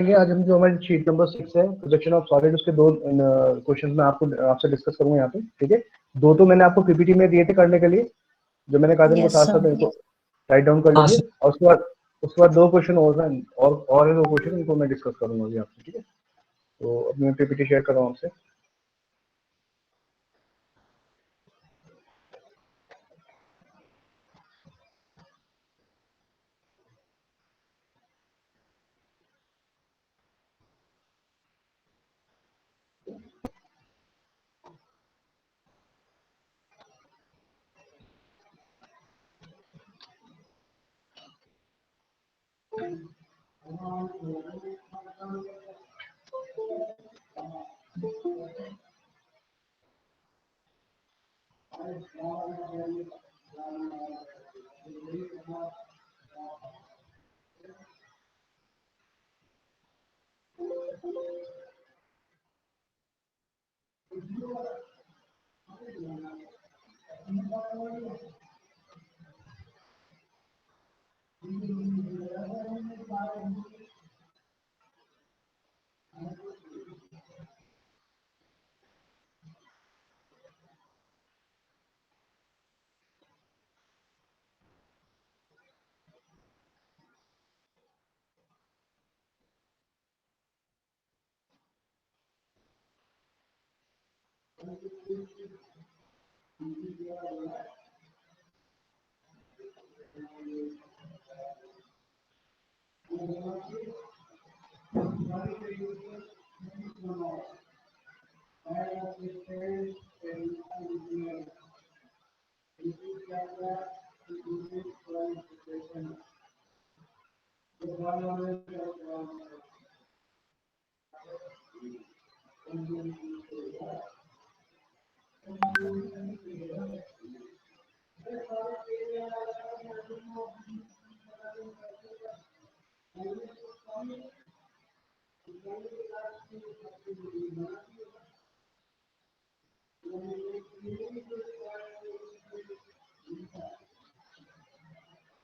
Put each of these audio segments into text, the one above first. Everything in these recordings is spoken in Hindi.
आज हम जो हमारी शीट नंबर 6 है प्रोजेक्शन ऑफ सॉलिड, उसके दो क्वेश्चंस मैं आपसे डिस्कस करूंगा यहाँ पे। ठीक है, दो तो मैंने आपको पीपीटी में दिए थे करने के लिए, जो मैंने कहा था इनको यस साथ सर। साथ इनको राइट डाउन कर हाँ लीजिए। सर। और उसके बाद दो क्वेश्चन और हैं, और है दो क्वेश्चन, इनको मैं डिस्कस करूंगा अभी आपसे। ठीक है, तो अब मैं पीपीटी शेयर कर रहा हूँ आपसे।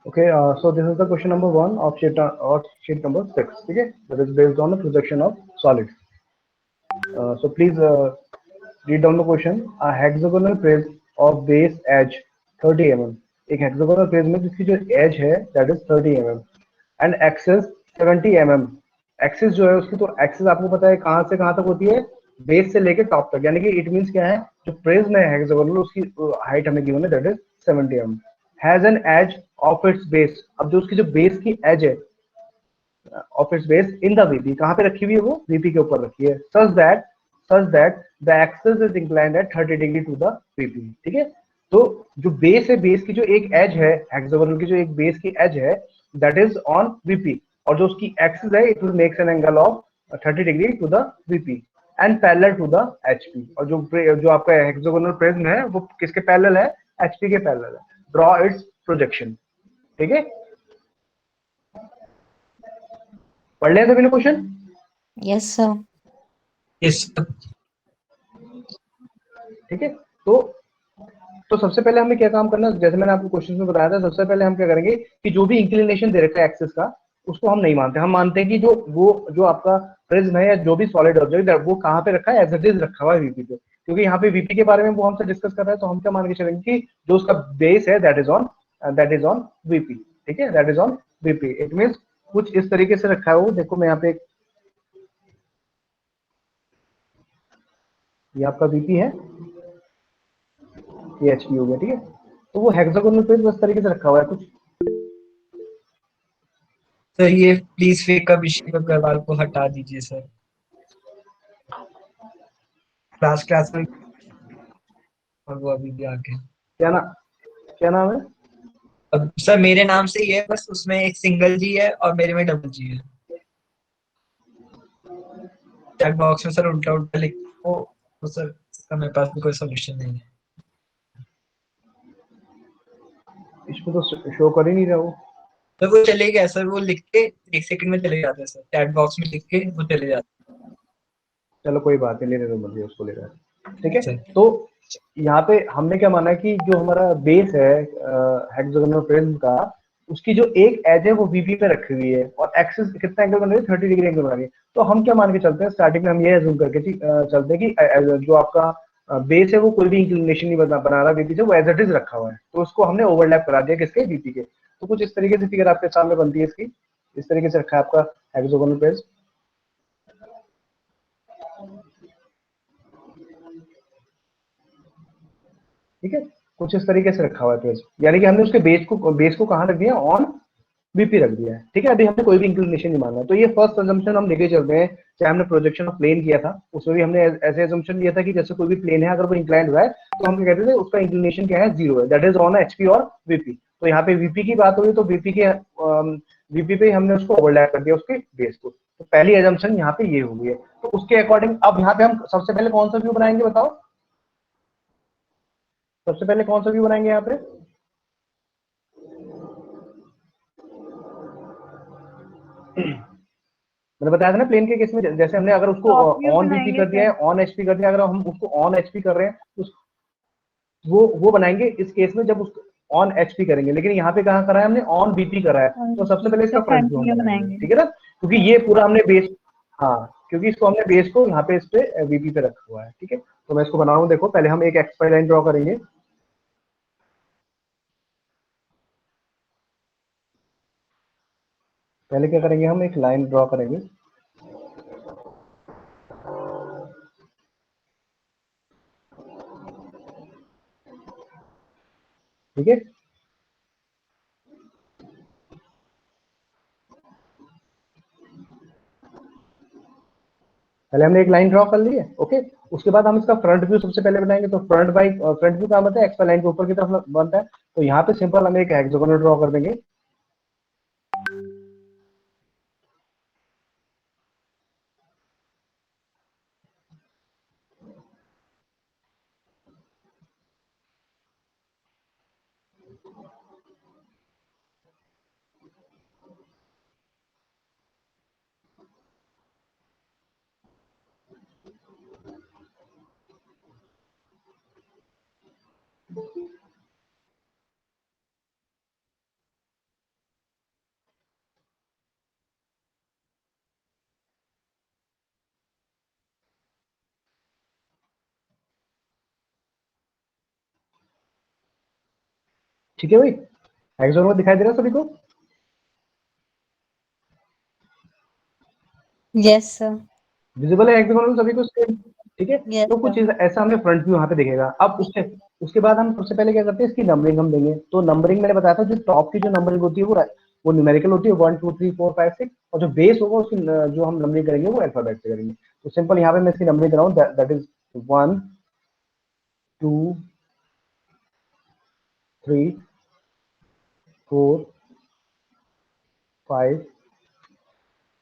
Okay, so this is the question number 1 of sheet number 6. Okay, that is based on the projection of solid. So please read down the question. A hexagonal prism of base edge 30 mm. एक hexagonal prism में जिसकी जो edge है that is 30 mm and axis 70 mm. Axis जो है उसकी, तो एक्सिस आपको पता है कहां से कहां तक होती है, बेस से लेके टॉप तक, यानी कि इट मींस क्या है, जो प्रिज्म है हेक्सागोनल उसकी हाइट हमें गिवन है that is 70 mm. Has an edge of its base, अब जो उसकी जो बेस की एज है of its base in the VP, कहां पे रखी हुई है, वो वीपी के ऊपर रखी है, such that the axis is inclined at 30 degree to the VP. ठीक है, तो जो बेस है, बेस की जो एक एज है हेक्सागोनल की, जो एक बेस की एज है दैट इज ऑन वीपी, और जो उसकी एक्सिस है it will makes an angle of 30 degree to the VP and parallel to the HP. और जो आपका हेक्सागोनल प्रिज्म है वो किसके पैरेलल है, एचपी के पैरेलल है। Draw its projection. ठीक है, पढ़ लिया सभी ने question? Yes sir. Yes sir. ठीक है, तो सबसे पहले हमें क्या काम करना है, जैसे मैंने आपको क्वेश्चन में बताया था, सबसे पहले हम क्या करेंगे कि जो भी इंक्लिनेशन दे रखा है एक्सिस का, उसको हम नहीं मानते, हम मानते हैं कि जो आपका प्रिज्म है या जो भी सॉलिड ऑब्जेक्ट है वो कहाँ पे रखा है, एज इट इज रखा हुआ है वीपी पे, क्योंकि यहाँ पे वीपी के बारे में वो हमसे डिस्कस कर रहा है, तो हम क्या मान के चलेंगे कि जो उसका बेस है दैट इज ऑन वीपी। ठीक है, that is on VP, it means कुछ इस तरीके से रखा है वो। देखो मैं यहाँ पे, ये आपका वीपी है, ये एचपी हो गया। ठीक है, तो वो हेक्सागोनल पे इस तरीके से रखा हुआ है कुछ। सर ये प्लीज फेक अभिषेक अग्रवाल को हटा दीजिए सर, क्लास में, और वो अभी भी आगे। क्या नाम है? अब सर मेरे नाम से ही है, बस उसमें एक सिंगल जी है और मेरे में डबल जी है। चैट बॉक्स में सर उल्टा उल्टा लिख तो सर इसका मेरे पास भी कोई सोल्यूशन नहीं है। इसमें तो शो कर ही नहीं रहा वो। तो वो चले गया सर, वो लिख के 1 सेकंड में चले जाते हैं सर, चैट बॉक्स में लिख के वो चले जाते चलो कोई बात नहीं, लेने दो मर्जी, उसको ले रहा है। ठीक है, हैं। तो यहाँ पे हमने क्या माना कि जो हमारा बेस है हेक्सागोनल प्रिज्म का, उसकी जो एक एज है वो वीपी पे रखी हुई है और एक्सिस कितना एंगल बना रही है, 30 डिग्री एंगल बना रही है। तो हम क्या मान के चलते हैं, स्टार्टिंग में हम ये एज्यूम करके चलते हैं कि जो आपका बेस है वो कोई भी इंक्लिनेशन नहीं बना रहा वीपी से, वो एज इट इज रखा हुआ है, तो उसको हमने ओवरलैप करा दिया किसके, वीपी के। तो कुछ इस तरीके से फिगर आपके सामने बनती है इसकी, इस तरीके से रखा है आपका हेक्सागोनल पेज। ठीक है, कुछ इस तरीके से रखा हुआ है पेज, यानी कि हमने उसके बेस को कहाँ रख दिया, ऑन वीपी रख दिया है। ठीक है, अभी हमने कोई भी इंक्लिनेशन नहीं माना। तो ये फर्स्ट अजम्पशन हम लेके चलते हैं। चाहे हमने प्रोजेक्शन ऑफ प्लेन किया था, उसमें भी हमने ऐसे अजम्पशन लिया था कि जैसे कोई भी प्लेन है, अगर वो इंक्लाइंड हुआ है तो हम क्या कहते थे, उसका इंक्लिनेशन क्या है, जीरो है, दैट इज ऑन एचपी और वीपी। तो यहाँ पे वीपी की बात हुई तो वीपी पे हमने उसको ओवरलैप कर दिया उसके बेस को। तो पहली एजम्पशन यहाँ पे ये हो गई है। तो उसके अकॉर्डिंग अब यहाँ पे हम सबसे पहले कौन सा व्यू बनाएंगे बताओ, सबसे पहले कौन सा व्यू बनाएंगे यहाँ पे? मैंने बताया था ना, प्लेन के केस में जैसे हमने अगर उसको टॉप व्यू ऑन वीपी बनाएंगे कर दिया है, सर। ऑन एचपी कर दिया, अगर हम उसको ऑन एचपी कर रहे हैं तो वो बनाएंगे इस केस में जब उसको ऑन एचपी करेंगे। लेकिन यहाँ पे कहाँ करा है हमने, ऑन वीपी करा है। और तो सबसे पहले तो इसका फ्रंट फ्रंट व्यू हम व्यू बनाएंगे, बनाएंगे। ठीक है ना, क्योंकि ये पूरा हमने बेस, हाँ, क्योंकि इसको हमने बेस को यहाँ पे इस पे वीपी पे रखा हुआ है। ठीक है, तो मैं इसको बना रहा हूँ, देखो पहले हम एक एक्सपाई लाइन ड्रॉ करेंगे। पहले क्या करेंगे, हम एक लाइन ड्रॉ करेंगे। ठीक है, पहले हमने एक लाइन ड्रॉ कर ली है। ओके, उसके बाद हम इसका फ्रंट व्यू सबसे पहले बनाएंगे। तो फ्रंट व्यू क्या होता है, एक्सपाई लाइन के ऊपर की तरफ बनता है। तो यहाँ पे सिंपल हम एक हेक्सागोनल ड्रॉ कर देंगे। ठीक है भाई, हेक्सागोनल दिखाई दे रहा है सभी को? Yes sir. विजिबल है हेक्सागोनल सभी को स्क्रीन? ठीक है, यस तो कुछ सर। ऐसा हमें फ्रंट व्यू यहाँ पे दिखेगा। अब उसके उसके बाद हम सबसे पहले क्या करते हैं, इसकी नंबरिंग हम देंगे। तो नंबरिंग मैंने बताया था, जो टॉप की जो नंबरिंग होती है वो न्यूमेरिकल होती है, 1 2 3 4 5 6, और जो बेस होगा उसकी जो हम नंबरिंग करेंगे वो अल्फाबेट से करेंगे। तो सिंपल यहाँ पे मैं इसकी नंबरिंग कर रहा हूँ, दैट इज 1 2 3 4 5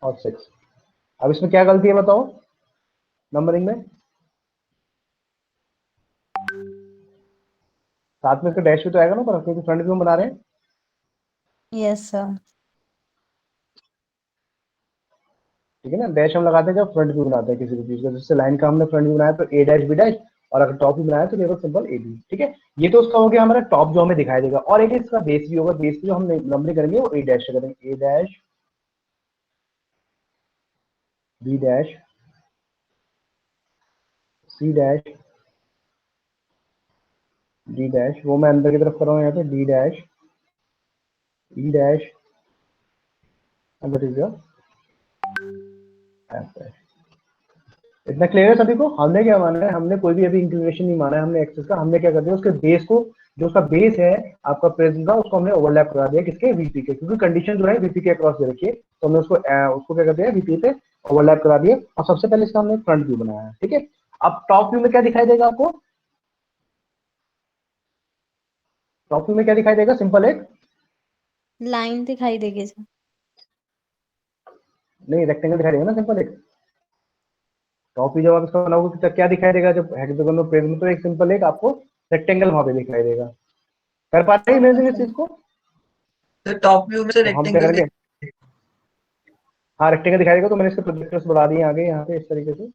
और 6। अब इसमें क्या गलती है बताओ नंबरिंग में? साथ में इसका डैश भी तो आएगा ना ऊपर, क्योंकि फ्रंट व्यू हम बना रहे हैं। Yes sir. ठीक है ना, डैश हम लगाते हैं जब फ्रंट व्यू बनाते हैं किसी भी चीज का। जैसे लाइन का हमने फ्रंट व्यू बनाया तो ए डैश बी डैश, और अगर टॉप व्यू बनाया तो केवल सिंपल ए बी। ठीक है, ये तो उसका हो गया हमारा टॉप जो हमें दिखाई देगा। और एक इसका बेस भी होगा, बेस भी जो हम नंबरिंग करेंगे वो ए डैश से करेंगे, A dash B dash C dash D dash, वो मैं अंदर की तरफ कर रहा हूँ यहाँ पे, D dash E dash and that is your F dash. इतना क्लियर है सभी को? हमने क्या माना है, हमने कोई भी अभी इंक्लिनेशन नहीं माना है हमने एक्सिस का। हमने क्या कर दिया, उसके बेस को, जो उसका बेस है आपका प्रिज्म का, उसको हमने ओवरलैप करा दिया किसके, वीपी के, क्योंकि कंडीशन जो है वीपी के अक्रॉस दे रखी है। तो हमने उसको क्या कर दिया, वीपी पे ओवरलैप करा दिया। और सबसे पहले इसका हमने फ्रंट व्यू बनाया है। ठीक है, अब टॉप व्यू में क्या दिखाई देगा आपको? टॉप व्यू में क्या दिखाई देगा, सिंपल एक, लाइन दिखाई देगी सर। नहीं रेक्टेंगल दिखाई देगा ना, सिंपल एक। टॉप व्यू जब आप इसका बनाओगे तो क्या दिखाई देगा, जब हेक्सागोनल प्रिज्म, तो एक सिंपल एक आपको रेक्टेंगल वहां पे दिखाई देगा। कर पा रहे हैं ओके इमेजिन इस सर। चीज को? तो टॉप व्यू में से तो हम क्या रेक्टेंगल करेंगे, हाँ रेक्टेंगल दिखाई देगा। तो मैंने इसके प्रोजेक्टर्स बढ़ा दिए आगे यहाँ पे इस तरीके से।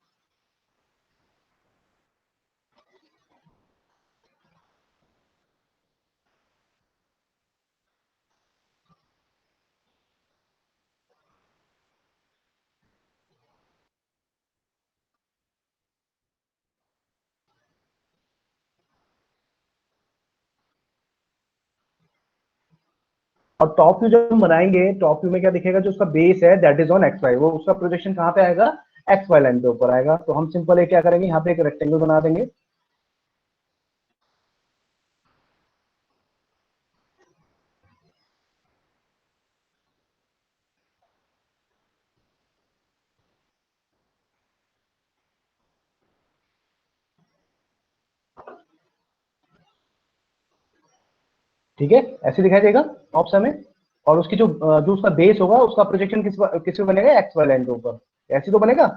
और टॉप व्यू जब हम बनाएंगे, टॉप व्यू में क्या दिखेगा, जो उसका बेस है that is on X Y, वो उसका प्रोजेक्शन कहाँ पे आएगा, एक्स वाई लाइन के ऊपर आएगा। तो हम सिंपल क्या करेंगे, यहाँ पे एक रेक्टेंगल बना देंगे। ठीक है, ऐसे दिखाई देगा टॉप से हमें। और उसकी जो जो उसका बेस होगा, उसका प्रोजेक्शन किस पे बनेगा, एक्स वाई लाइन के ऊपर। ऐसे तो बनेगा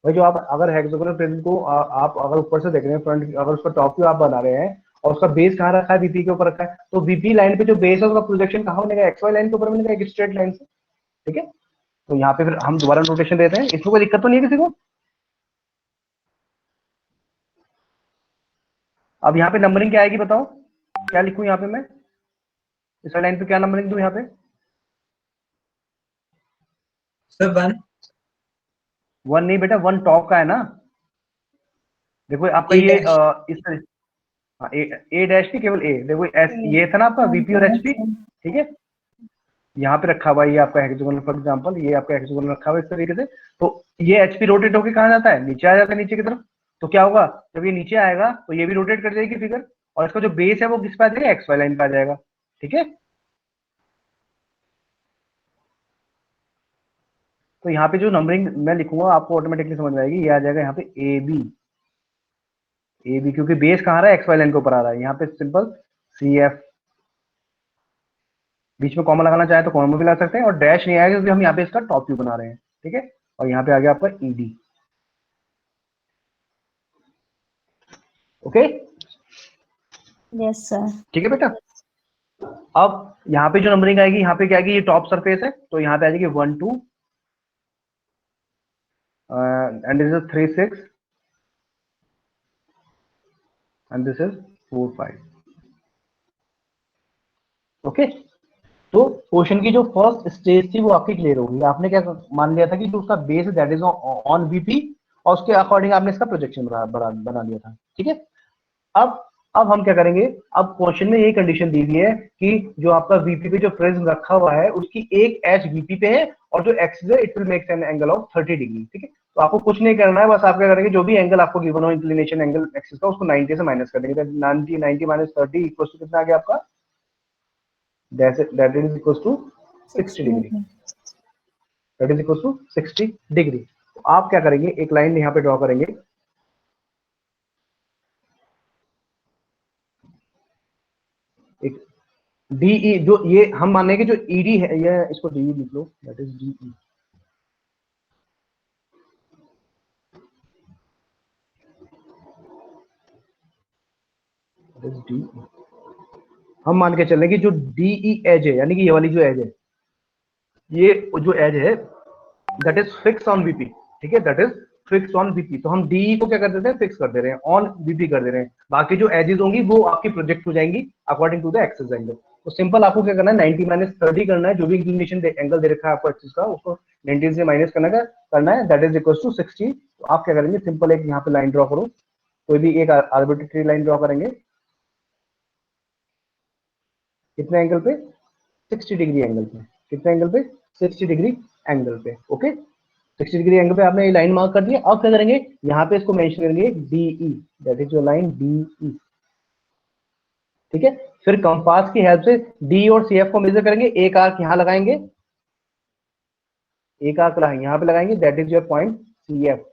भाई। जो आप अगर हेक्सागोनल प्रिज्म को आप अगर ऊपर से देख रहे हैं, फ्रंट अगर उसका टॉप व्यू आप बना रहे हैं और उसका बेस कहाँ रखा है, वीपी के ऊपर रखा है, तो वीपी लाइन पे जो बेस है उसका प्रोजेक्शन कहाँ बनेगा, एक्स वाई लाइन के ऊपर बनेगा, एक स्ट्रेट लाइन से। ठीक है, तो यहाँ पे फिर हम दोबारा नोटेशन देते हैं, इसमें कोई दिक्कत तो नहीं है किसी को। अब यहाँ पे नंबरिंग क्या आएगी बताओ, क्या लिखूं यहाँ पे मैं, इस लाइन पे क्या नंबरिंग दूं यहाँ पे। सर 1। 1 नहीं बेटा, 1 टॉप का है ना। देखो आपका ए ये डैश। ए डैश नहीं, केवल ए। देखो एस ये था ना आपका वीपी और एचपी। ठीक है, यहाँ पे रखा हुआ है ये आपका हेक्सागोनल, फॉर एग्जांपल ये आपका हेक्सागोनल रखा हुआ है इस तरीके से। तो ये एचपी रोटेट होकर कहाँ जाता है, नीचे आ जाता है, नीचे की तरफ। तो क्या होगा, जब ये नीचे आएगा तो ये भी रोटेट कर जाएगी फिगर, और इसका जो बेस है वो किस पे आ जाएगा, एक्स वाई लाइन पे आ जाएगा। ठीक है, तो यहाँ पे जो नंबरिंग मैं लिखूंगा आपको ऑटोमेटिकली समझ में आएगी। ये आ जाएगा यहाँ पे ए बी, ए बी, क्योंकि बेस कहाँ आ रहा है, एक्स वाई लाइन के ऊपर आ रहा है। यहाँ पे सिंपल सी एफ, बीच में कॉमा लगाना चाहे तो कॉमा भी ला सकते हैं, और डैश नहीं आएगा क्योंकि हम यहाँ पे इसका टॉप व्यू बना रहे हैं। ठीक है, और यहाँ पे आ गया आपका ईडी। Okay, yes sir. ठीक है बेटा। अब यहाँ पे जो नंबरिंग आएगी, यहाँ पे क्या आएगी, ये टॉप सरफेस है तो यहाँ पे आ जाएगी 1 2 and this is 3 6 and this is 4 5। Okay, तो क्वेश्चन की जो फर्स्ट स्टेज थी वो आपकी क्लियर होगी। आपने क्या मान लिया था कि जो उसका बेस है दैट इज ऑन वीपी, और उसके अकॉर्डिंग आपने इसका प्रोजेक्शन बना लिया था। ठीक है, अब अब हम क्या करेंगे, अब क्वेश्चन में ये कंडीशन दी हुई है कि जो आपका वीपी पे जो प्रिज्म रखा हुआ है उसकी एक एज वीपी पे है, और जो एक्सिस है it will make an angle of 30 degree. ठीक है, तो आपको कुछ नहीं करना है, बस आप क्या करेंगे, जो भी एंगल आपको गिवन हो इंक्लिनेशन एंगल एक्सिस का, उसको 90 से माइनस कर देंगे। 90 माइनस 30 इक्वल टू कितना आ गया आपका, that is equal to 60 degree. That is equal to 60 degree. तो आप क्या करेंगे, एक लाइन यहाँ पे ड्रॉ करेंगे, एक डीई, जो ये हम माने कि जो ईडी है, ये इसको डीई लिख लो, that is D E. That is D E. हम मान के चलें कि जो डीई एज है, यानी कि ये वाली जो एज है, ये जो एज है that is fix on VP. ठीक है, that is fix on VP. तो हम डीई को क्या कर देते हैं, फिक्स कर दे रहे हैं, ऑन वीपी कर दे रहे हैं। बाकी जो एजेस होंगी वो आपकी प्रोजेक्ट हो जाएंगी according to the axis angle. तो सिंपल आपको क्या करना है, 90 माइनस 30 करना है, जो भी इंक्लिनेशन एंगल दे रखा है आपको एक्सिस का, उसको 90 से माइनस करना है, दैट इज इक्वल टू 60। तो आप क्या करेंगे, सिंपल एक यहाँ पे लाइन ड्रॉ करो, कोई भी एक आर्बिट्रेरी लाइन ड्रॉ करेंगे, कितने एंगल पे, 60 डिग्री एंगल पे। कितने एंगल पे, 60 डिग्री एंगल पे। ओके, 60 डिग्री एंगल पे आपने ये लाइन मार्क कर दिया। अब क्या करेंगे, यहाँ पे इसको मेंशन करेंगे D E, that is your line D E. ठीक है, फिर कंपास की हेल्प से डी और सी एफ को मेजर करेंगे, एक आर्क यहाँ लगाएंगे, एक आर्क यहाँ पे लगाएंगे, that is your point C F,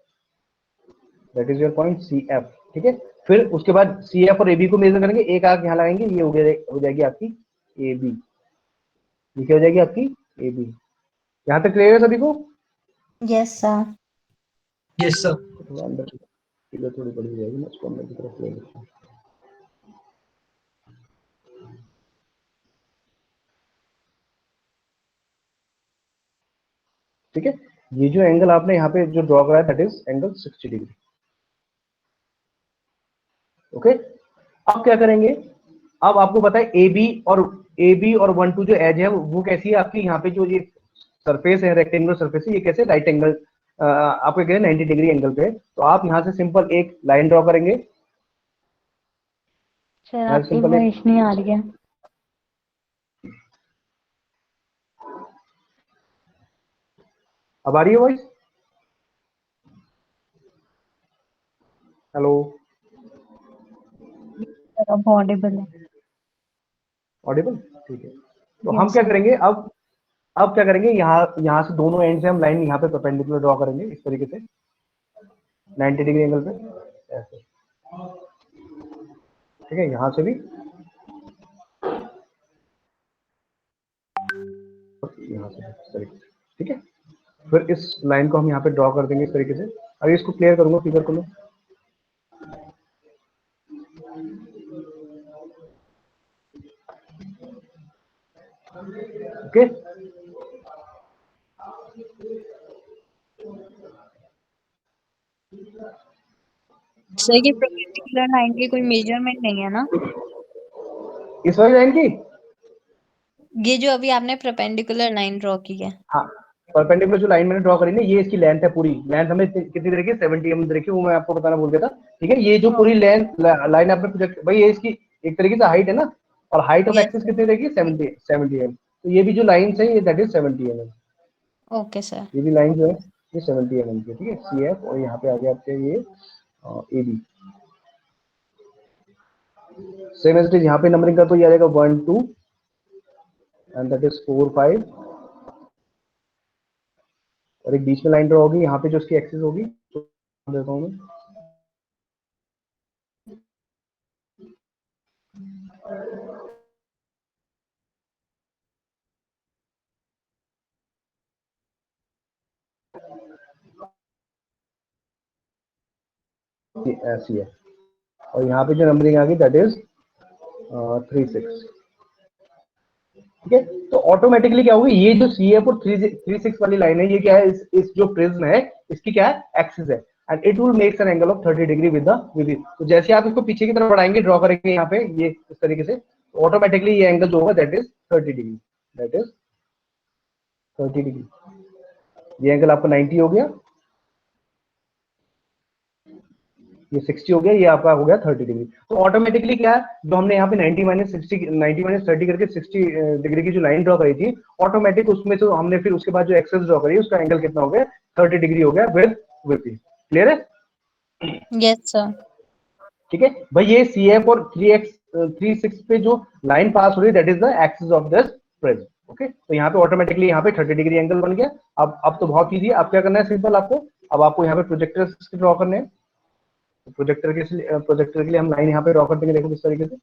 that is your point C F. ठीक है, फिर उसके बाद सी एफ और ए बी को मेजर करेंगे, एक आर्क यहाँ लगाएंगे, ये हो जाएगी आपकी ए बी, ये क्या हो जाएगी आपकी ए बी। यहाँ तक क्लियर है सभी को। Yes sir. Yes sir. थोड़ा अंदर फिगर थोड़ी बड़ी हो जाएगी ना, इसको अंदर की तरफ ले लेते हैं। ठीक है, ये जो एंगल आपने यहाँ पे जो ड्रॉ करा है that is angle 60 degree. Okay, अब क्या करेंगे, अब आपको पता है ए बी और 1 2 जो एज है वो कैसी है आपकी, यहाँ पे जो ये सरफेस है, रेक्टेंगुलर सरफेस है, ये कैसे राइट एंगल आपको कह रहे हैं 90 डिग्री एंगल पे। तो आप यहाँ से सिंपल एक लाइन ड्रॉ करेंगे, सर यहाँ से आपकी सिंपल एक, वॉइस नहीं आ रही है। अब आ रही है वॉइस? हेलो, सर अब ऑडिबल है। ऑडिबल? ठीक है। तो हम यस क्या सर। करेंगे अब क्या करेंगे, यहाँ से दोनों एंड से हम लाइन यहाँ पे परपेंडिकुलर ड्रॉ करेंगे इस तरीके से 90 डिग्री एंगल पे ऐसे, ठीक है। यहाँ से भी यहाँ से भी इस तरीके से, ठीक है। फिर इस लाइन को हम यहाँ पे ड्रॉ कर देंगे इस तरीके से। अभी इसको क्लियर करूंगा फिगर को मैं, ओके। सर ये परपेंडिकुलर लाइन की कोई मेजरमेंट नहीं है ना? इस वाली लाइन की, ये जो अभी आपने परपेंडिकुलर लाइन ड्रॉ की है। हाँ, परपेंडिकुलर जो लाइन मैंने ड्रॉ करी ना, ये इसकी लेंथ है पूरी। लेंथ हमें कितनी देखी, 70 mm देखी, वो मैं आपको बताना भूल गया था, ठीक है। ये जो पूरी लेंथ लाइन आपने प्रोजेक्ट, भाई ये इसकी एक तरीके से हाइट है ना, और height of yes axis sir. कितनी देखी, 70 mm। तो ये भी जो लाइन है ये that is 70 mm। Okay sir. ये भी लाइन जो है ये 70 mm की, ठीक है, सी एफ। और यहाँ पे आ गया आपके ये A B. Same as it is यहाँ पे नंबरिंग का तो ये आ जाएगा 1 2 एंड दैट इज 4 5। और एक बीच में लाइन ड्रॉ होगी यहाँ पे जो उसकी एक्सिस होगी, तो देता हूँ मैं, ये ऐसी है। और यहाँ पे जो नंबरिंग आ गई दैट इज 3 6, ठीक है। तो ऑटोमेटिकली क्या होगी, ये जो सी एफ और 3 6 वाली लाइन है, ये क्या है, इस जो प्रिज्म है इसकी क्या है, एक्सिस है। And it will makes an angle of 30 degree with the. तो जैसे आप इसको पीछे की तरफ बढ़ाएंगे, ड्रॉ करेंगे यहाँ पे ये इस तरीके से, ऑटोमेटिकली ये एंगल जो होगा that is 30 degree, that is 30 degree. ये एंगल आपका 90 हो गया, ये 60 हो गया, ये आपका हो गया 30 डिग्री। तो ऑटोमेटिकली क्या है, जो हमने यहाँ पे 90 माइनस 60, 90 माइनस 30 करके 60 डिग्री की जो लाइन ड्रॉ करी थी, ऑटोमेटिक उसमें से हमने फिर उसके बाद जो एक्सेस ड्रॉ करी उसका एंगल कितना हो गया, 30 डिग्री हो गया विद विपी। क्लियर है? Yes sir. ठीक है भाई, ये सी एफ और 3 6 पे जो लाइन पास हो रही है that is the axis of this prism. Okay, तो यहाँ पे ऑटोमेटिकली यहाँ पे 30 डिग्री एंगल बन गया। अब तो बहुत ईजी है। अब क्या करना है, सिंपल आपको, अब आपको यहाँ पे प्रोजेक्टर ड्रॉ करने हैं। प्रोजेक्टर के लिए हम लाइन यहाँ पे ड्रॉ कर देंगे, देखो किस तरीके से।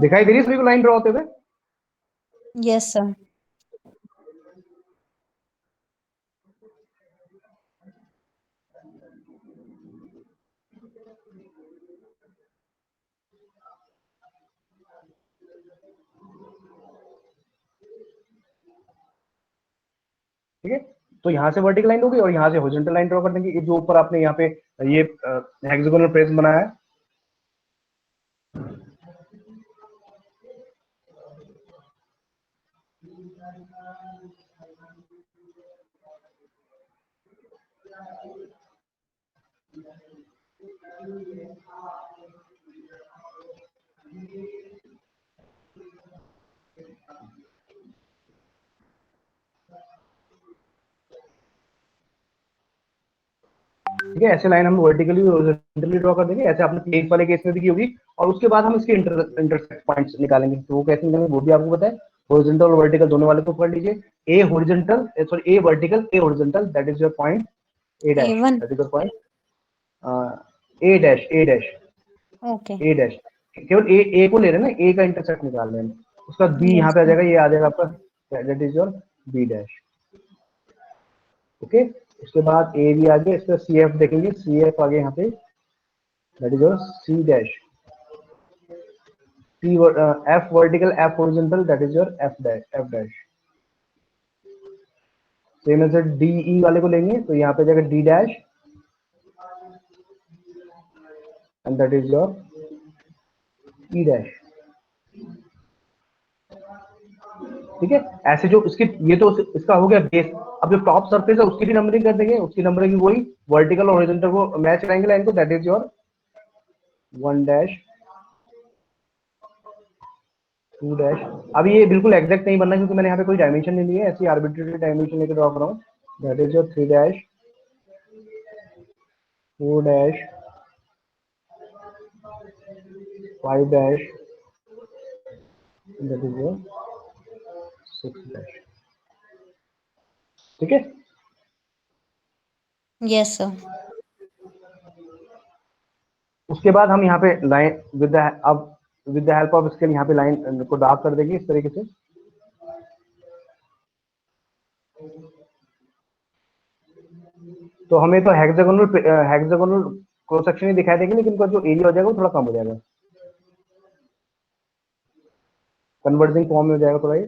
दिखाई दे रही है सभी को लाइन ड्रॉ होते हुए? Yes sir. ठीक है, तो यहाँ से वर्टिकल लाइन होगी और यहाँ से हॉरिजॉन्टल लाइन ड्रॉ कर देंगे। ये जो ऊपर आपने यहाँ पे ये हेक्सागोनल प्रिज्म बनाया है, ठीक है, ऐसे लाइन हम वर्टिकली हॉरिजॉन्टली ड्रॉ कर देंगे। ऐसे आपने प्लेन वाले केस में भी की होगी। और उसके बाद हम इसके इंटरसेक्ट पॉइंट्स निकालेंगे। तो वो कैसे निकालेंगे वो भी आपको पता है। हॉरिजॉन्टल और वर्टिकल दोनों वाले को पकड़ लीजिए। ए horizontal, sorry A vertical, A horizontal, that is your point A dash, A1। That is your point A dash, A dash, okay. A dash. केवल ए को ले रहे हैं ना, ए का इंटरसेक्ट निकाल रहे हैं। उसका बी यहाँ यस पे आ सर। जाएगा, ये आ जाएगा आपका, that is your B dash. Okay, उसके बाद ए भी आ गया, इसका सी एफ देखेंगे, सी एफ आ गया यहाँ पे, that is your C dash. C F vertical, F horizontal, that is your F dash, F dash. Same ऐसे डी ई वाले को लेंगे तो यहाँ पे जाएगा D dash and that is your E dash. ठीक है, ऐसे जो इसकी, ये तो इसका हो गया बेस। अब जो टॉप सरफेस है उसकी भी नंबरिंग कर देंगे। उसकी नंबरिंग वही वर्टिकल और हॉरिजॉन्टल को मैच कराएंगे लाइन को, that is your 1 dash 2 dash. अब ये बिल्कुल एग्जैक्ट नहीं बनना क्योंकि मैंने यहाँ पे कोई डायमेंशन नहीं ली है, ऐसी आर्बिट्रेरी डायमेंशन लेकर ड्रॉ कर रहा हूँ। That is your 3 dash 4 dash 5 dash, that is your 6 dash. ठीक है। Yes sir. उसके बाद हम यहाँ पे लाइन विद द अब with the help of scale यहाँ पे लाइन को डार्क कर देंगे इस तरीके से। तो हमें तो हेक्सागोनल क्रॉस सेक्शन ही दिखाई देंगे, लेकिन इनका जो एरिया हो जाएगा वो थोड़ा कम हो जाएगा, कन्वर्जिंग फॉर्म में हो जाएगा थोड़ा ये।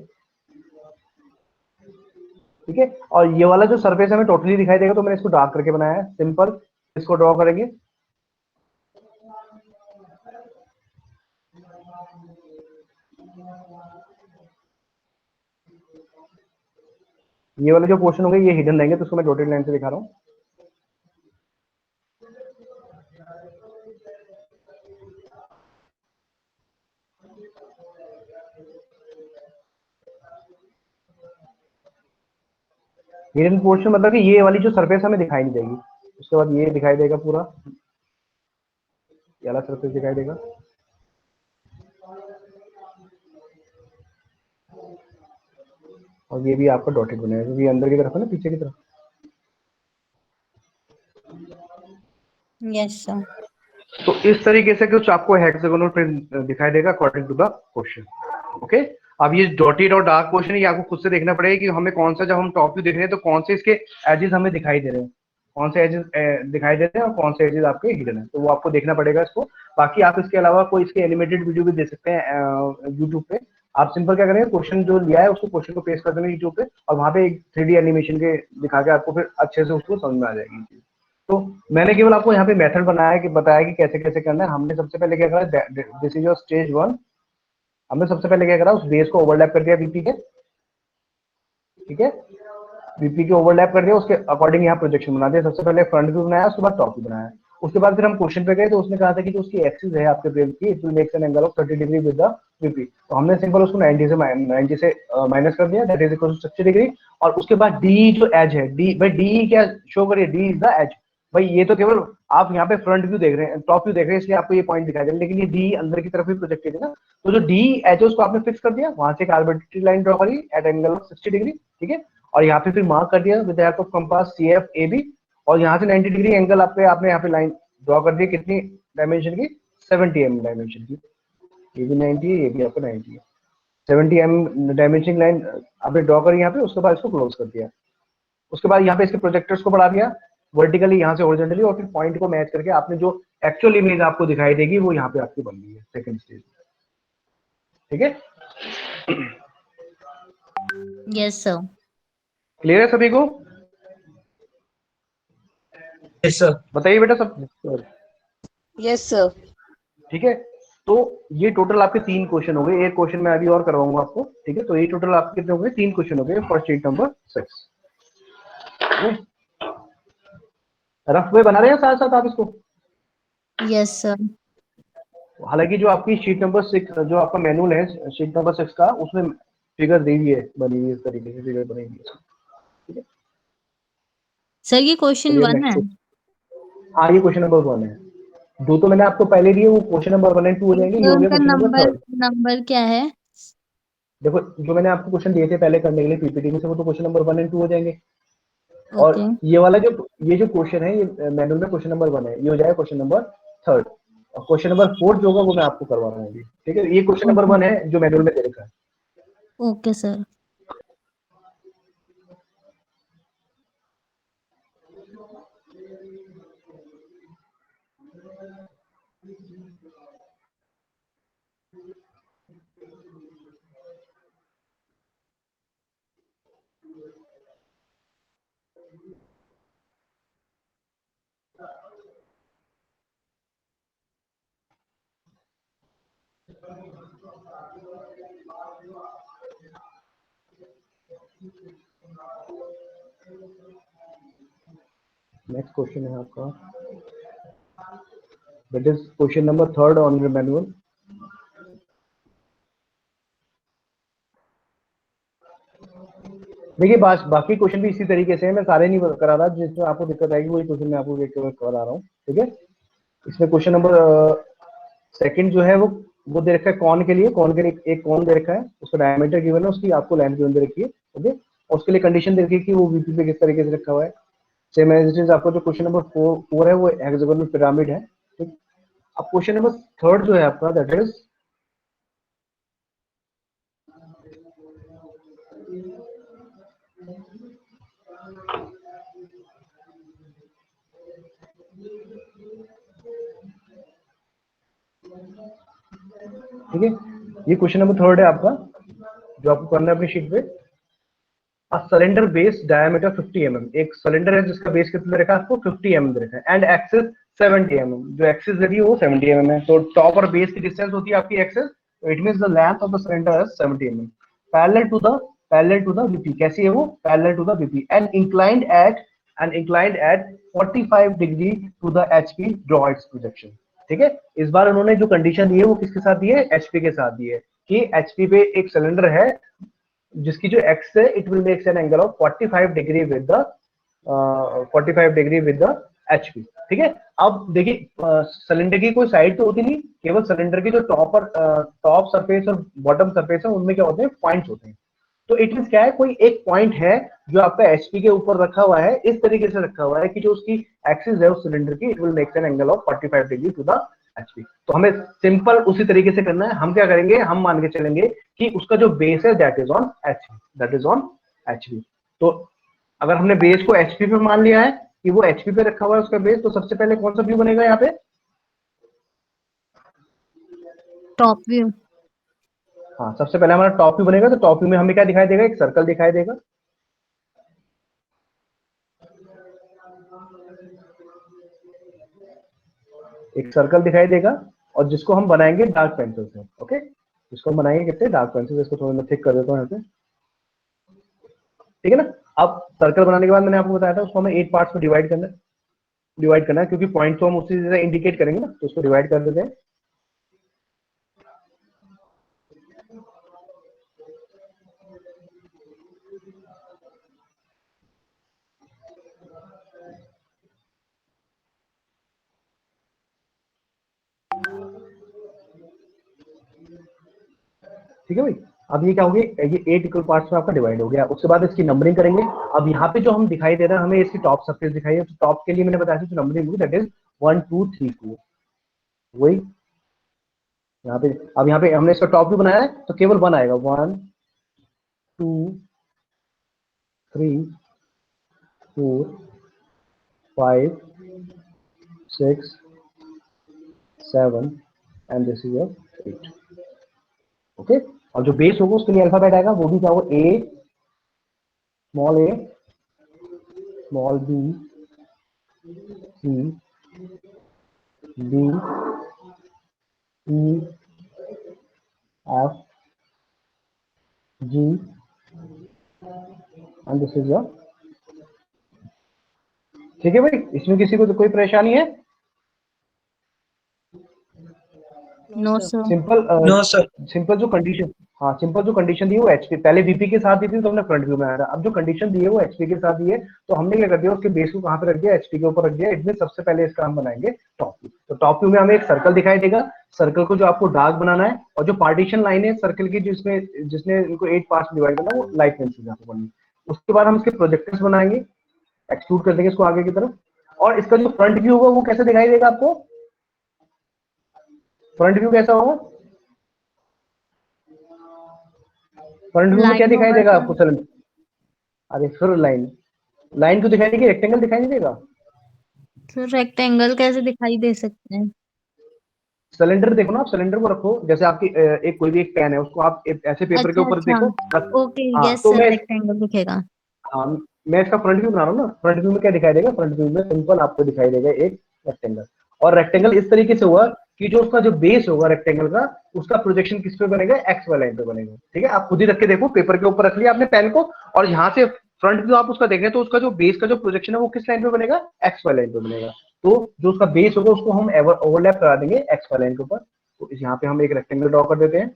ठीक है। और ये वाला जो सरफेस हमें टोटली दिखाई देगा तो मैंने इसको डार्क करके बनाया है, सिंपल। इसको ड्रॉ करेंगे। ये वाले जो पोर्शन होंगे ये हिडन रहेंगे, तो उसको मैं डॉटेड लाइन से दिखा रहा हूँ। हिडन पोर्शन मतलब कि ये वाली जो सरफेस हमें दिखाई नहीं देगी, उसके बाद ये दिखाई देगा पूरा, ये वाला सरफेस दिखाई देगा। और ये भी आपका डॉटेड बनेगा क्योंकि ये अंदर की तरफ है ना, पीछे की तरफ। Yes sir. तो इस तरीके से कुछ आपको हेक्सागोनल प्रिंट दिखाई देगा according to the question. Okay. अब ये डॉटेड और डार्क पोर्शन ये आपको खुद से देखना पड़ेगा कि हमें कौन सा, जब हम टॉप व्यू देख रहे हैं तो कौन से इसके एजेस हमें दिखाई दे रहे हैं, कौन से एजेस दिखाई दे रहे हैं और कौन से एजेस आपके हिडन है, तो वो आपको देखना पड़ेगा इसको। बाकी आप इसके अलावा कोई इसके एनिमेटेड वीडियो भी देख सकते हैं यूट्यूब पे। आप सिंपल क्या करेंगे, क्वेश्चन जो लिया है उसको क्वेश्चन को पेस्ट कर देंगे यूट्यूब पे, और वहां पे एक 3D एनिमेशन के दिखा के आपको फिर अच्छे से उसको समझ में आ जाएगी चीज। तो मैंने केवल आपको यहाँ पे मेथड बनाया कि बताया कि कैसे कैसे करना है। हमने सबसे पहले क्या करा, दिस इज योर स्टेज 1। हमने सबसे पहले क्या करा, उस बेस को ओवरलैप कर दिया वीपी के। ठीक है। वीपी के ओवरलैप कर दिया, उसके अकॉर्डिंग यहाँ प्रोजेक्शन बना दिया। सबसे पहले फ्रंट व्यू बनाया, उसके बाद टॉप व्यू बनाया। उसके बाद फिर हम क्वेश्चन पे गए तो उसने कहा था कि जो उसकी एक्सिस है आपके ब्रेन की, it will make an angle of 30 degree with the VP. तो हमने सिंपल उसको 90 से माइनस कर दिया, that is equal to 60 degree. और उसके बाद डी जो एज है, डी भाई डी क्या शो करिए, डी इज द एज। भाई ये तो केवल आप यहाँ पे फ्रंट व्यू देख रहे हैं, टॉप व्यू देख रहे हैं, इसलिए आपको ये पॉइंट दिखाई दे रहा है, लेकिन ये डी अंदर की तरफ भी प्रोजेक्टेड है ना। तो जो डी एज है उसको आपने फिक्स कर दिया, वहां से एक आर्बिट्रेरी लाइन ड्रॉ करी एट एंगल ऑफ 60 डिग्री। ठीक है। और यहाँ पे फिर मार्क कर दिया with the help of compass C F A B, और यहाँ से 90 डिग्री एंगल आपने यहाँ पे लाइन ड्रॉ कर दी, कितनी डायमेंशन की, 70 एम डायमेंशन की। ये भी 90 है, ये भी आपका 90 है। 70 एम डायमेंशन लाइन आपने ड्रॉ करी यहाँ पे, उसके बाद इसको क्लोज कर दिया। उसके बाद यहाँ पे इसके प्रोजेक्टर्स को बढ़ा दिया वर्टिकली यहाँ से हॉरिजॉन्टली, और फिर पॉइंट को मैच करके आपने जो एक्चुअल इमेज आपको दिखाई देगी वो यहाँ पे आपकी बन गई है सेकंड स्टेज। ठीक है। Yes sir. क्लियर है सभी को? Yes sir. बताइए बेटा सब। Yes sir. ठीक है। तो ये टोटल आपके 3 क्वेश्चन हो गए, एक क्वेश्चन मैं अभी और करवाऊंगा आपको। ठीक है। तो ये टोटल आपके कितने हो गए, 3 क्वेश्चन हो गए फॉर शीट नंबर 6। रफ वे बना रहे हैं साथ साथ आप इसको। Yes sir. हालांकि जो आपकी शीट नंबर 6 जो आपका मैनुअल है शीट नंबर 6 का, उसमें फिगर दी हुई है, बनी हुई है, इस तरीके से फिगर बनी हुई है। ठीक है। सर ये क्वेश्चन चलिए 1 है। नेक्स्ट। हाँ ये क्वेश्चन नंबर 1 है। जो तो मैंने आपको पहले दिए वो क्वेश्चन नंबर 1 एंड 2 हो जाएंगे, ये सर हो गया उनका क्वेश्चन नंबर नंबर 3। नंबर क्या है? देखो जो मैंने आपको क्वेश्चन दिए थे पहले करने के लिए पीपीटी में से, वो तो क्वेश्चन नंबर 1 एंड 2 हो जाएंगे। और ओके। ये वाला जो क्वेश्चन है, ये मैनुअल में क्वेश्चन नंबर 1 है, ये हो जाएगा क्वेश्चन नंबर 3। और क्वेश्चन नंबर 4 जो होगा वो मैं आपको करवा रहा हूँ अभी। ठीक है। ये क्वेश्चन नंबर ओके। 1 है जो मैनुअल में दे रखा है। Okay sir. नेक्स्ट क्वेश्चन है आपका, That is question number 3 on your manual. देखिए बाकी क्वेश्चन भी इसी तरीके से है, मैं सारे नहीं करा रहा, जिसमें आपको दिक्कत आएगी वही क्वेश्चन मैं आपको करा रहा हूँ, ठीक है। इसमें क्वेश्चन नंबर सेकंड जो है वो दे रखा है कॉन के लिए, एक कॉन दे रखा है, उसका डायमीटर गिवन है, उसकी आपको लेंथ गिवन दे रखी है, ओके। और उसके लिए कंडीशन दे रखी है कि वो वीपी पे किस तरीके से रखा हुआ है। सेम एज इट इज आपको जो क्वेश्चन नंबर 4 है वो हेक्सागोनल पिरामिड है, ठीक। अब क्वेश्चन नंबर थर्ड जो है आपका, दैट इज ठीक है, ये क्वेश्चन नंबर थर्ड है आपका, जो आपको करना है अपनी शीट पे। सिलेंडर बेस डायमीटर 50 mm, एक सिलेंडर है जिसका बेस कितना रखा है आपको 50 mm रखा है, एंड एक्सिस 70 mm, जो एक्सिस दे रही है वो 70 mm है। तो टॉप और बेस की डिस्टेंस होती है आपकी एक्सिस, तो it means the length of the cylinder is 70 mm, parallel to the VP. कैसी है वो? Parallel to the VP and inclined at 45 degree to the HP, draw its projection. ठीक है, इस बार उन्होंने जो कंडीशन दी है वो किसके साथ दी है? एचपी के साथ दी है, कि एचपी पे एक सिलेंडर है जिसकी जो एक्स है it will makes an angle of 45 degree with the 45 degree with the HP. ठीक है, अब देखिए सिलेंडर की कोई साइड तो होती नहीं, केवल सिलेंडर की जो टॉप सरफेस और बॉटम सरफेस है उनमें क्या होते हैं? पॉइंट्स होते हैं। तो इट मींस क्या है, कोई एक पॉइंट है जो आपका एचपी के ऊपर रखा हुआ है, इस तरीके से रखा हुआ है कि जो उसकी एक्सिस है उस सिलेंडर की, it will make an angle of 45 degree to the HP. तो हमें सिंपल उसी तरीके से करना है। हम क्या करेंगे, हम मान के चलेंगे कि उसका जो बेस है दैट इज ऑन एचपी, तो अगर हमने बेस को एचपी पे मान लिया है कि वो एचपी पे रखा हुआ है उसका बेस, तो सबसे पहले कौन सा व्यू बनेगा यहाँ पे? Top view. हाँ, सबसे पहले हमारा टॉप व्यू बनेगा। तो टॉप व्यू में हमें क्या दिखाई देगा? एक सर्कल दिखाई देगा, और जिसको हम बनाएंगे डार्क पेंसिल से, ओके। जिसको हम बनाएंगे कितने? Dark pencil. इसको थोड़ा मैं थिक कर देता हूँ यहाँ पे, ठीक है ना। अब सर्कल बनाने के बाद मैंने आपको बताया था उसको हमें 8 पार्ट्स में डिवाइड करना है, क्योंकि पॉइंट तो हम उसी जगह इंडिकेट करेंगे ना, तो उसको डिवाइड कर देते हैं। ठीक है भाई, अब ये क्या हो गया? ये 8 इक्वल पार्ट्स में आपका डिवाइड हो गया। उसके बाद इसकी नंबरिंग करेंगे। अब यहाँ पे जो हम दिखाई दे रहा है हमें इसकी टॉप सरफेस दिखाई है, तो टॉप के लिए मैंने बताया था जो नंबरिंग होगी दैट इज 1 2 3 4, वही यहाँ पे। अब यहाँ पे हमने इसका टॉप भी बनाया है तो केवल 1 आएगा, 1 2 3 4 5 6 7 and this is your 8, okay. और जो बेस होगा उसके लिए अल्फाबेट आएगा, वो भी क्या होगा? A small B C D E F G and this is your. ठीक है भाई, इसमें किसी को तो कोई परेशानी है? No sir. No sir. Simple जो कंडीशन, हाँ सिंपल जो कंडीशन दी है वो एचपी, पहले वीपी के साथ दी थी तो हमने फ्रंट व्यू में आया था। अब जो कंडीशन दी है वो एचपी के साथ दी है, तो हमने क्या कर दिया, उसके बेस को कहाँ पे रख दिया? एचपी के ऊपर रख दिया। इसमें सबसे पहले इसका हम बनाएंगे टॉप व्यू। तो टॉप व्यू में हमें एक सर्कल दिखाई देगा, सर्कल को जो आपको डार्क बनाना है, और जो पार्टीशन लाइन है सर्कल की जिसने इनको 8 पार्ट्स में डिवाइड करना है वो लाइट पेंसिल से आपको बननी। उसके बाद हम इसके प्रोजेक्टर्स बनाएंगे, एक्सट्रूड कर देंगे इसको आगे की तरफ। और इसका जो फ्रंट व्यू होगा वो कैसे दिखाई देगा आपको? फ्रंट व्यू कैसा होगा? फ्रंट व्यू में क्या लाइन दिखाई होगा देगा सर। आपको? चलो, अरे फिर लाइन क्यों दिखाई देगी? रेक्टेंगल दिखाई नहीं देगा? सर रेक्टेंगल कैसे दिखाई दे सकते हैं? सिलेंडर देखो ना, आप सिलेंडर को रखो, जैसे आपकी एक कोई भी एक पेन है, उसको आप ऐसे पेपर के अच्छा ऊपर अच्छा, देखो। ओके हाँ यस तो सर, मैं, रेक्टेंगल दिखेगा। हाँ मैं इसका फ्रंट व्यू बना रहा हूँ ना, फ्रंट व्यू में क्या दिखाई देगा? फ्रंट व्यू में सिंपल आपको दिखाई देगा एक रेक्टेंगल। और रेक्टेंगल इस तरीके से हुआ कि जो उसका जो बेस होगा रेक्टेंगल का, उसका प्रोजेक्शन किस पे बनेगा? एक्स वाई लाइन पे बनेगा। ठीक है, आप खुद ही रख के देखो, पेपर के ऊपर रख लिया आपने पेन को, और यहाँ से फ्रंट व्यू आप उसका देखें तो उसका जो बेस का जो प्रोजेक्शन है वो किस लाइन पे बनेगा? एक्स वाई लाइन पे बनेगा। तो जो उसका बेस होगा उसको हम ओवरलैप करा देंगे एक्स वाई लाइन के ऊपर। तो यहाँ पे हम एक रेक्टेंगल ड्रॉ कर देते हैं,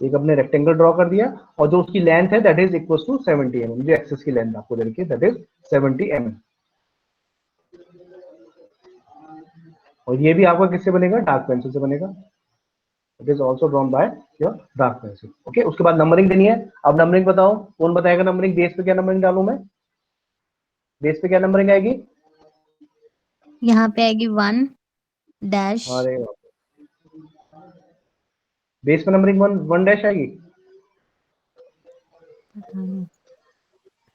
एक अपने रेक्टेंगल ड्रॉ कर दिया, और जो उसकी लेंथ है that is equal to 70 mm, जो एक्सिस की लेंथ आपको दे रखी है दैट इज 70 mm। और ये भी आपका किससे बनेगा, डार्क पेंसिल से बनेगा। It is also drawn by your dark pencil. Okay, उसके बाद नंबरिंग देनी है। अब नंबरिंग बताओ, कौन बताएगा नंबरिंग, बेस पे क्या नंबरिंग डालूं मैं, बेस पे क्या नंबरिंग आएगी? यहाँ पे आएगी 1 डैश। अरे बेस पे नंबरिंग 1 डैश आएगी।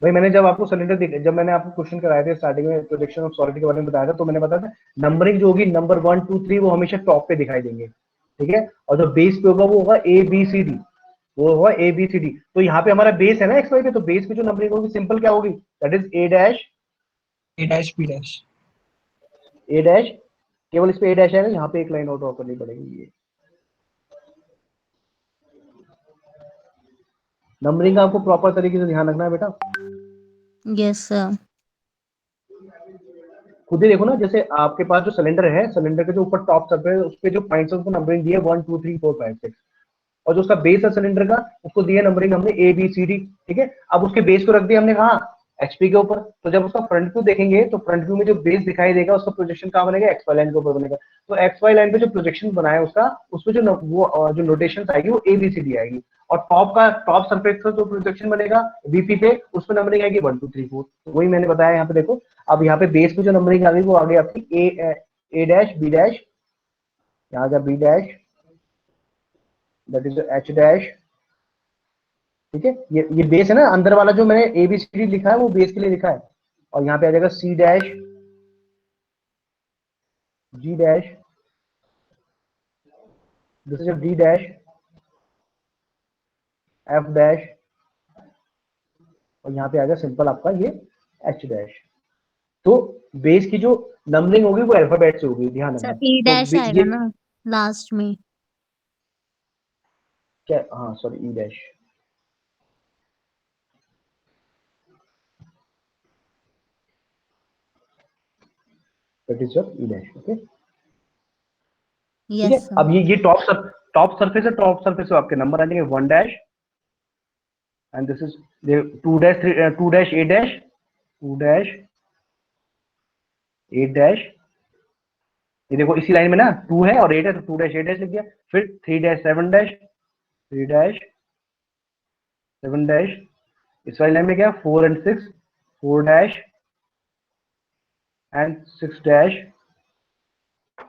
भाई मैंने जब आपको सिलेंडर जब मैंने आपको क्वेश्चन कराए थे स्टार्टिंग में प्रोजेक्शन ऑफ सॉलिड के बारे में बताया था, तो मैंने बताया था नंबरिंग जो होगी नंबर 1 2 3 वो हमेशा टॉप पे दिखाई देंगे, ठीक है, और जो बेस पे होगा वो होगा ए बी सी डी, वो होगा ए बी सी डी। तो यहाँ पे हमारा बेस है ना एक्स वाई पे, तो बेस पे जो नंबरिंग होगी सिंपल क्या होगी, that is A dash A dash B dash. A dash, केवल इस पे ए डैश आएगा, यहाँ पे एक लाइन और ड्रॉ करनी पड़ेगी। ये नंबरिंग का आपको प्रॉपर तरीके से ध्यान रखना है बेटा। Yes sir. खुद ही देखो ना, जैसे आपके पास जो सिलेंडर है, सिलेंडर के जो ऊपर टॉप सर्फेस है उस पे जो पॉइंट्स है उसको नंबरिंग दी है 1 2 3 4 5 6, और जो उसका बेस है सिलेंडर का उसको दिया नंबरिंग हमने ए बी सी डी, ठीक है। अब उसके बेस को रख दिया हमने कहा एचपी के ऊपर, तो जब उसका फ्रंट व्यू देखेंगे तो फ्रंट व्यू में जो बेस दिखाई देगा उसका प्रोजेक्शन कहाँ बनेगा, एक्स वाई लाइन के ऊपर बनेगा। तो एक्स वाई लाइन पे जो प्रोजेक्शन बनाया उसका, उसमें जो नोटेशन आएगी वो ए बी सी डी आएगी, और टॉप सरफेस का जो प्रोजेक्शन बनेगा बीपी पे उसमें नंबरिंग आएगी 1 2 3 4। वही मैंने बताया यहाँ पे देखो। अब यहाँ पे बेस पे जो नंबरिंग आ गई वो आ गई आपकी ए डैश बी डैश, यहाँ का B dash, that is H dash, ठीक है। ये बेस है ना, अंदर वाला जो मैंने एबीसीडी लिखा है वो बेस के लिए लिखा है, और यहाँ पे आ जाएगा C dash, G dash, this is D dash, F dash, और यहाँ पे आ जाएगा सिंपल आपका ये एच डैश। तो बेस की जो नंबरिंग होगी वो अल्फाबेट से होगी, ध्यान रखना। सर ई तो डैश ये आएगा ना लास्ट में। क्या, हाँ sorry E dash, that is your E dash. Okay, ठीक है। Yes sir. अब ये टॉप सरफेस है, टॉप सरफेस पे आपके नंबर आ जाएंगे 1 dash, and this is 2 dash 2 dash A dash, 2 dash 8 dash, ये देखो इसी लाइन में ना 2 है और 8 है, तो 2 डैश 8 डैश लिख दिया। फिर 3 डैश 7 डैश, 3 डैश 7 डैश, इस वाली लाइन में क्या 4 एंड 6, 4 डैश एंड 6 डैश,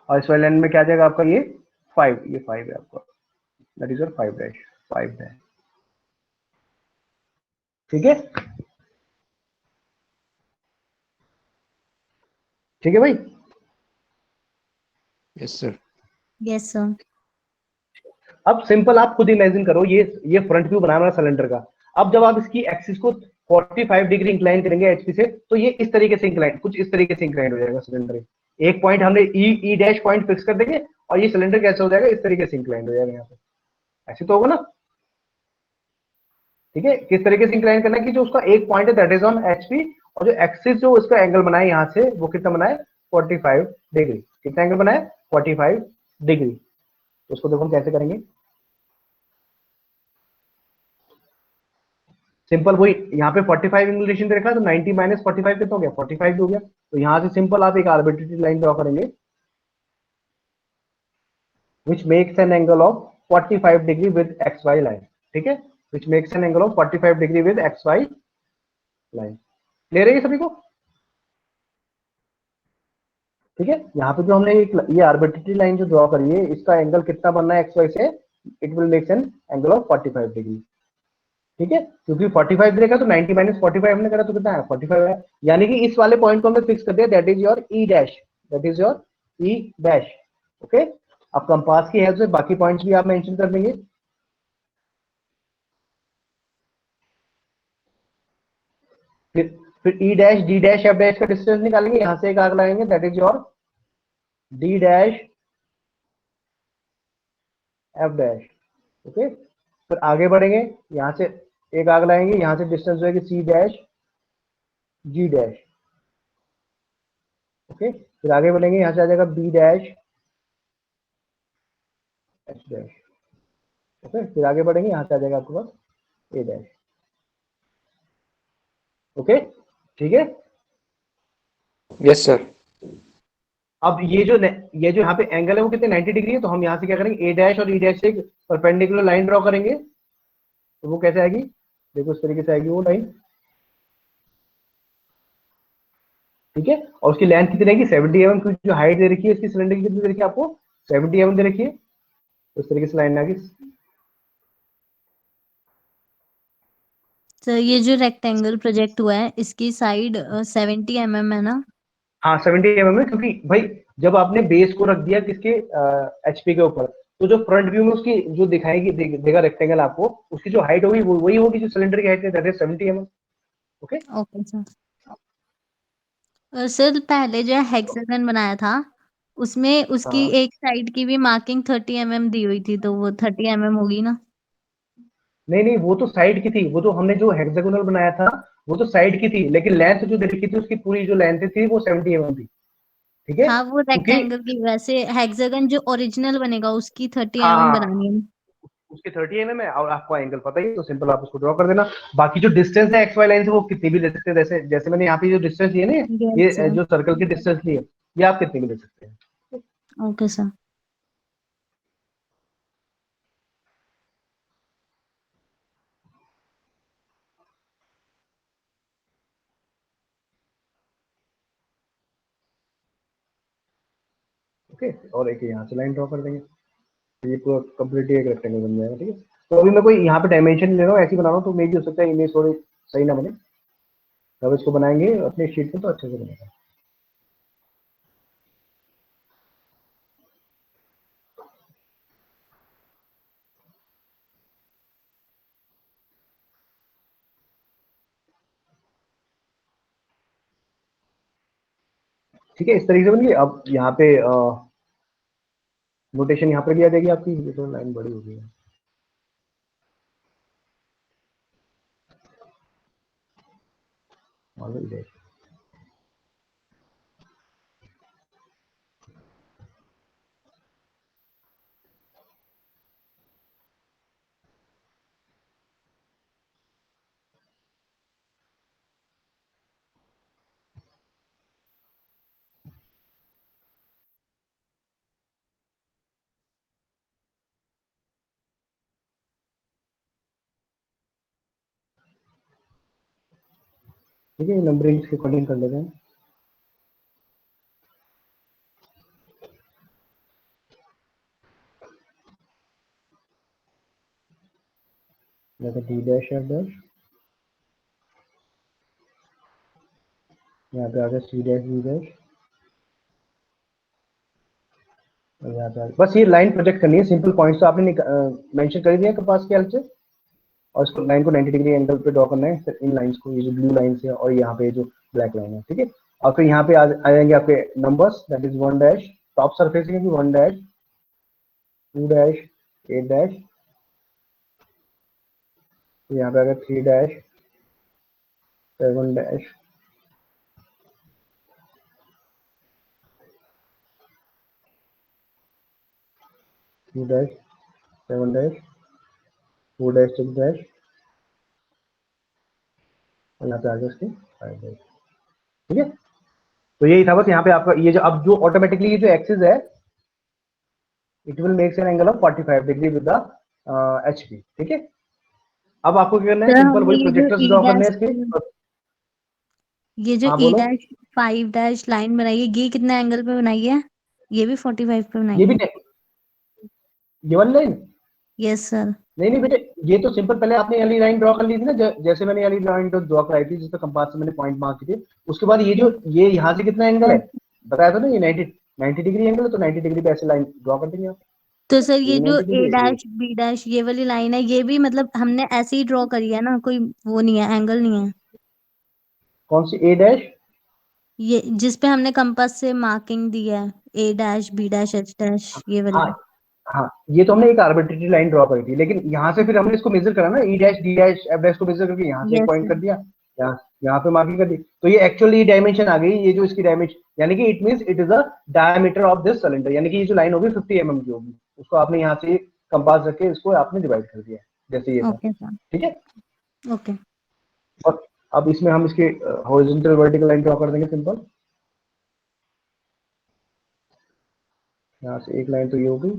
और इस वाली लाइन में क्या आ जाएगा आपका ये 5, ये 5 है आपका, that is your 5 dash, 5 dash, ठीक है, ठीक है भाई। Yes sir. Yes sir. अब सिंपल आप खुद इमेजिन करो, ये फ्रंट व्यू बनाया हमारा सिलेंडर का। अब जब आप इसकी एक्सिस को 45 डिग्री इंक्लाइन करेंगे एचपी से, तो ये इस तरीके से इंक्लाइन, कुछ इस तरीके से इंक्लाइन हो जाएगा सिलेंडर। एक पॉइंट हमने ई डैश पॉइंट फिक्स कर देंगे, और ये सिलेंडर कैसे हो जाएगा, इस तरीके से इंक्लाइन हो जाएगा यहाँ पे, ऐसे तो होगा ना, ठीक है। किस तरीके से इंक्लाइन करना है कि जो उसका एक पॉइंट है दैट इज ऑन एचपी, और जो एक्सिस जो उसका एंगल बनाए यहाँ से वो कितना बनाए 45 डिग्री, कितना एंगल बनाए 45 डिग्री। तो उसको देखो हम कैसे करेंगे, सिंपल वही यहाँ पे 45 इंग्लिशन दे रखा है, तो 90 माइनस 45 कितना हो गया 45 हो गया। तो यहाँ से सिंपल आप एक आर्बिट्रेरी लाइन ड्रॉ करेंगे which makes an angle of 45 degree with xy line, ठीक है, which makes an angle of 45 degree with xy line। Clear है ये सभी को, ठीक है। यहाँ पे जो हमने ये आर्बिट्रेरी लाइन जो ड्रॉ करी है इसका एंगल कितना बनना है xy से, it will makes an angle of 45 degree, ठीक है। क्योंकि 45 देगा तो 90 माइनस 45 हमने करा तो कितना है 45 है, यानी कि इस वाले पॉइंट को हमने फिक्स कर दिया, that is your E dash, that is your E dash. Okay, अब कंपास की हेल्प से बाकी पॉइंट्स भी आप मेंशन कर देंगे। फिर ई dash D dash F dash का डिस्टेंस निकालेंगे, यहां से एक आग लगाएंगे, that is your D dash F dash. Okay, फिर आगे बढ़ेंगे, यहां से एक आग लगाएंगे, यहां से डिस्टेंस होगी C dash G dash. Okay, फिर आगे बढ़ेंगे, यहाँ से आ जाएगा B dash, H dash. Okay, फिर आगे बढ़ेंगे, यहाँ से आ जाएगा आपके पास ए डैश। ओके, ठीक है। Yes sir. अब ये जो यहाँ पे एंगल है वो कितने 90 डिग्री है, तो हम यहाँ से क्या करेंगे, ए डैश और ई डैश से एक परपेंडिकुलर लाइन ड्रॉ करेंगे। तो वो कैसे आएगी, देखो इस तरीके से आएगी वो लाइन, ठीक है। और उसकी लेंथ कितनी रहेगी 70 mm, क्योंकि जो हाइट दे रखी है इसकी सिलेंडर की कितनी दे रखी है आपको 70 mm दे रखी है। तो इस तरीके से लाइन आएगी। सर ये जो रेक्टेंगल प्रोजेक्ट हुआ है इसकी साइड 70 mm है ना? हाँ 70 mm है, क्योंकि भाई जब आपने बेस को रख दिया किसके एचपी के ऊपर, तो जो फ्रंट व्यू में उसकी जो दिखाएगी देगा रेक्टेंगल आपको, उसकी जो हाइट होगी वो वही होगी जो सिलेंडर की हाइट है, that is 70 mm। Okay, okay sir. Sir पहले जो हेक्सागन बनाया था उसमें उसकी हाँ एक साइड की भी मार्किंग 30 mm दी हुई थी, तो वो 30 mm होगी ना? नहीं नहीं, वो तो साइड की थी, वो तो हमने जो हेक्सागोनल बनाया था वो तो साइड की थी, लेकिन लेंथ जो दे रखी थी उसकी पूरी जो लेंथ थी वो 70 mm थी, ठीक है। हाँ वो क्योंकि रेक्टेंगल की, वैसे हेक्सागन जो ओरिजिनल बनेगा उसकी 30 हाँ mm हाँ, बनानी है। उसके 30 mm है और आपको एंगल पता ही है, तो सिंपल आप उसको ड्रॉ कर देना। बाकी जो डिस्टेंस है एक्स वाई लाइन से वो कितनी भी ले सकते हैं, जैसे जैसे मैंने यहाँ पे जो डिस्टेंस लिए ना, यस ये सर। जो सर्कल की डिस्टेंस ली है, ये आप कितनी भी ले सकते हैं। Okay sir. ओके, और एक यहाँ से लाइन ड्रॉ कर देंगे, तो ये पूरा कम्प्लीटली एक रेक्टेंगल बन जाएगा, ठीक है। तो अभी मैं कोई यहाँ पे डायमेंशन ले रहा हूँ, ऐसे ही बना रहा हूँ, तो मे भी हो सकता है इमेज थोड़ी सही ना बने, तब इसको बनाएंगे अपने शीट में तो अच्छे से बनेगा। ठीक है, इस तरीके से बन गई। अब यहाँ पे नोटेशन यहाँ पर भी आ जाएगी आपकी, ये तो लाइन बड़ी हो गई है। ऑलरेडी ठीक है, नंबरिंग के अकॉर्डिंग कर लेते हैं। जैसे डी डैश एफ डैश, यहाँ पे आ गया सी डैश बी डैश, और यहाँ पे आ गया, बस ये लाइन प्रोजेक्ट करनी है, सिंपल पॉइंट्स तो आपने मेंशन कर ही दिया कपास के हेल्प से, और इसको लाइन को 90 डिग्री एंगल पे ड्रॉ करना है, फिर इन लाइंस को, ये जो ब्लू लाइन है और यहाँ पे जो ब्लैक लाइन है, ठीक है। और फिर यहाँ पे आ जाएंगे आपके numbers, that is 1 dash, top surface में भी 1 डैश, 2 डैश, 8 डैश, यहाँ पे आ गया 3 dash, 7 dash, 2 dash, 7 dash, 4 dash, 6 dash, और यहाँ पे आ गया उसके 5 डैश, ठीक है। तो यही था बस, यहाँ पे आपका ये जो अब जो ऑटोमेटिकली ये जो एक्सिस है, it will makes an angle of 45 degree with the HP, ठीक है। अब आपको क्या करना है, सर सिंपल हमने वही ये जो प्रोजेक्टर्स ई ड्रॉ करने डैश हैं इसके। ये जो हाँ ए बोलो। डैश 5 डैश लाइन बनाई है, ये कितने एंगल पे बनाई है? ये भी 45 पे बनाई ये भी है? ये वाली लाइन, यस सर। नहीं नहीं बेटे, ये तो सिंपल पहले आपने वाली लाइन ड्रॉ कर ली थी ना, जैसे मैंने वाली लाइन ड्रॉ कराई थी जिसपे कंपास से मैंने पॉइंट मार्क किए थे, उसके बाद ये जो ये यहाँ से कितना एंगल है बताया था ना, ये 90 डिग्री एंगल है, तो 90 डिग्री पे ऐसे लाइन ड्रॉ कर देंगे आप। तो सर ये ये जो 90 ए डिग्री, डैश बी डैश ये वाली लाइन है, ये भी मतलब हमने ऐसे ही ड्रॉ करी है ना, कोई वो नहीं है, एंगल नहीं है? कौन सी ए डैश? ये जिस पे हमने कंपास से मार्किंग दी है, A dash B dash H dash, ये हाँ वाली। हाँ, ये तो हमने एक आर्बिट्रेरी लाइन ड्रॉ करी थी, लेकिन यहाँ से फिर हमने इसको मेजर करा ना, ई dash D dash F dash को मेजर करके यहाँ से एक यस पॉइंट सर। कर दिया, यहाँ यहाँ पे मार्किंग कर दी, तो ये एक्चुअली डायमेंशन आ गई, ये जो इसकी डायमेंशन, यानी कि it means it is a diameter of this cylinder, यानी कि ये जो लाइन होगी 50 mm की होगी, उसको आपने यहाँ से कंपास रख के इसको आपने डिवाइड कर दिया जैसे ये था, ओके सर, ठीक है। ओके। और अब इसमें हम इसके हॉरिजॉन्टल वर्टिकल लाइन ड्रॉ कर देंगे सिंपल, यहाँ से एक लाइन तो ये हो गई,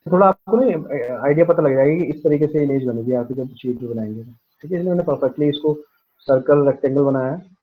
थोड़ा आपको ना आइडिया पता लग जाएगा कि इस तरीके से इमेज बनेगी आपकी जब शीट पे बनाएंगे, ठीक है। इसलिए मैंने परफेक्टली इसको सर्कल रेक्टेंगल बनाया है।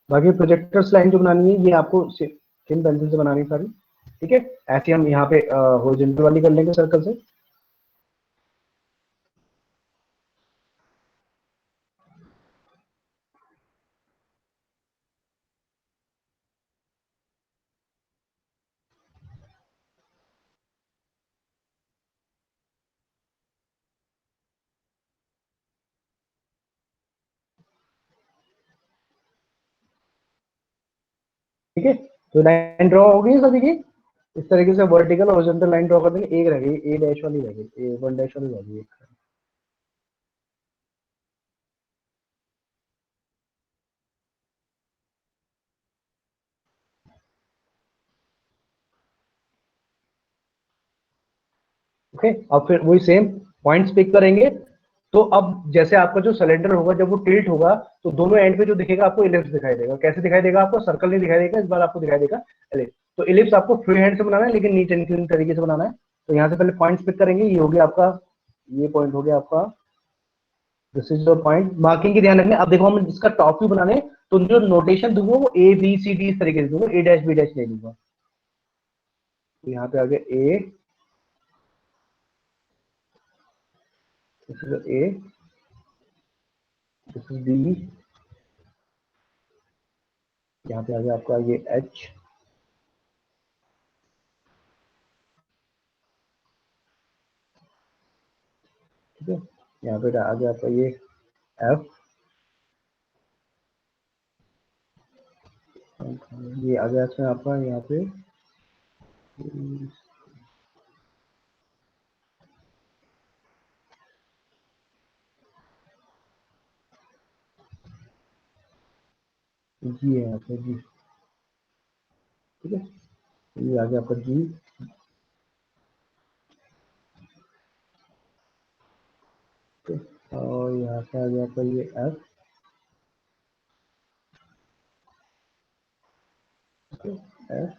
बाकी प्रोजेक्टर्स लाइन जो बनानी है ये आपको थिन पेंसिल से बनानी है सारी, ठीक है। ऐसे हम यहाँ पे हॉरिजॉन्टल वाली कर लेंगे सर्कल से, ठीक है। तो लाइन ड्रॉ हो गई सभी की, इस तरीके से वर्टिकल हॉरिजॉन्टल लाइन ड्रॉ कर देंगे, एक रह गई ए डैश वाली रह गई, ए वन डैश वाली रह गई एक। ओके, अब फिर वही सेम पॉइंट्स पिक करेंगे। तो अब जैसे आपका जो सिलेंडर होगा जब वो टिल्ट होगा तो दोनों एंड पे जो दिखेगा आपको इलिप्स दिखाई देगा। कैसे दिखाई देगा आपको? सर्कल नहीं दिखाई देगा, इस बार आपको दिखाई देगा इलिप्स। तो इलिप्स आपको फ्री हैंड से बनाना है लेकिन नीट एंड क्लीन तरीके से बनाना है। तो यहाँ से पहले पॉइंट्स पिक करेंगे, ये हो गया आपका, ये पॉइंट हो गया आपका, this is the point. Marking की ध्यान रखना, अब देखो हम इसका टॉप व्यू बनाने तो जो नोटेशन दूंगा वो ए बी सी डी इस तरीके से दूंगा, ए डैश बी डैश नहीं दूंगा। तो यहाँ पे आ गया A, this is A, this is B, यहाँ पे आ गया आपका ये एच, ठीक है। यहाँ पे आ गया आपका ये एफ, ये आ गया इसमें आपका यहाँ पे जी है, यहाँ पे जी, ठीक है। ये आ गया आपका जी, और यहाँ पे आ गया आपका ये एफ, एफ,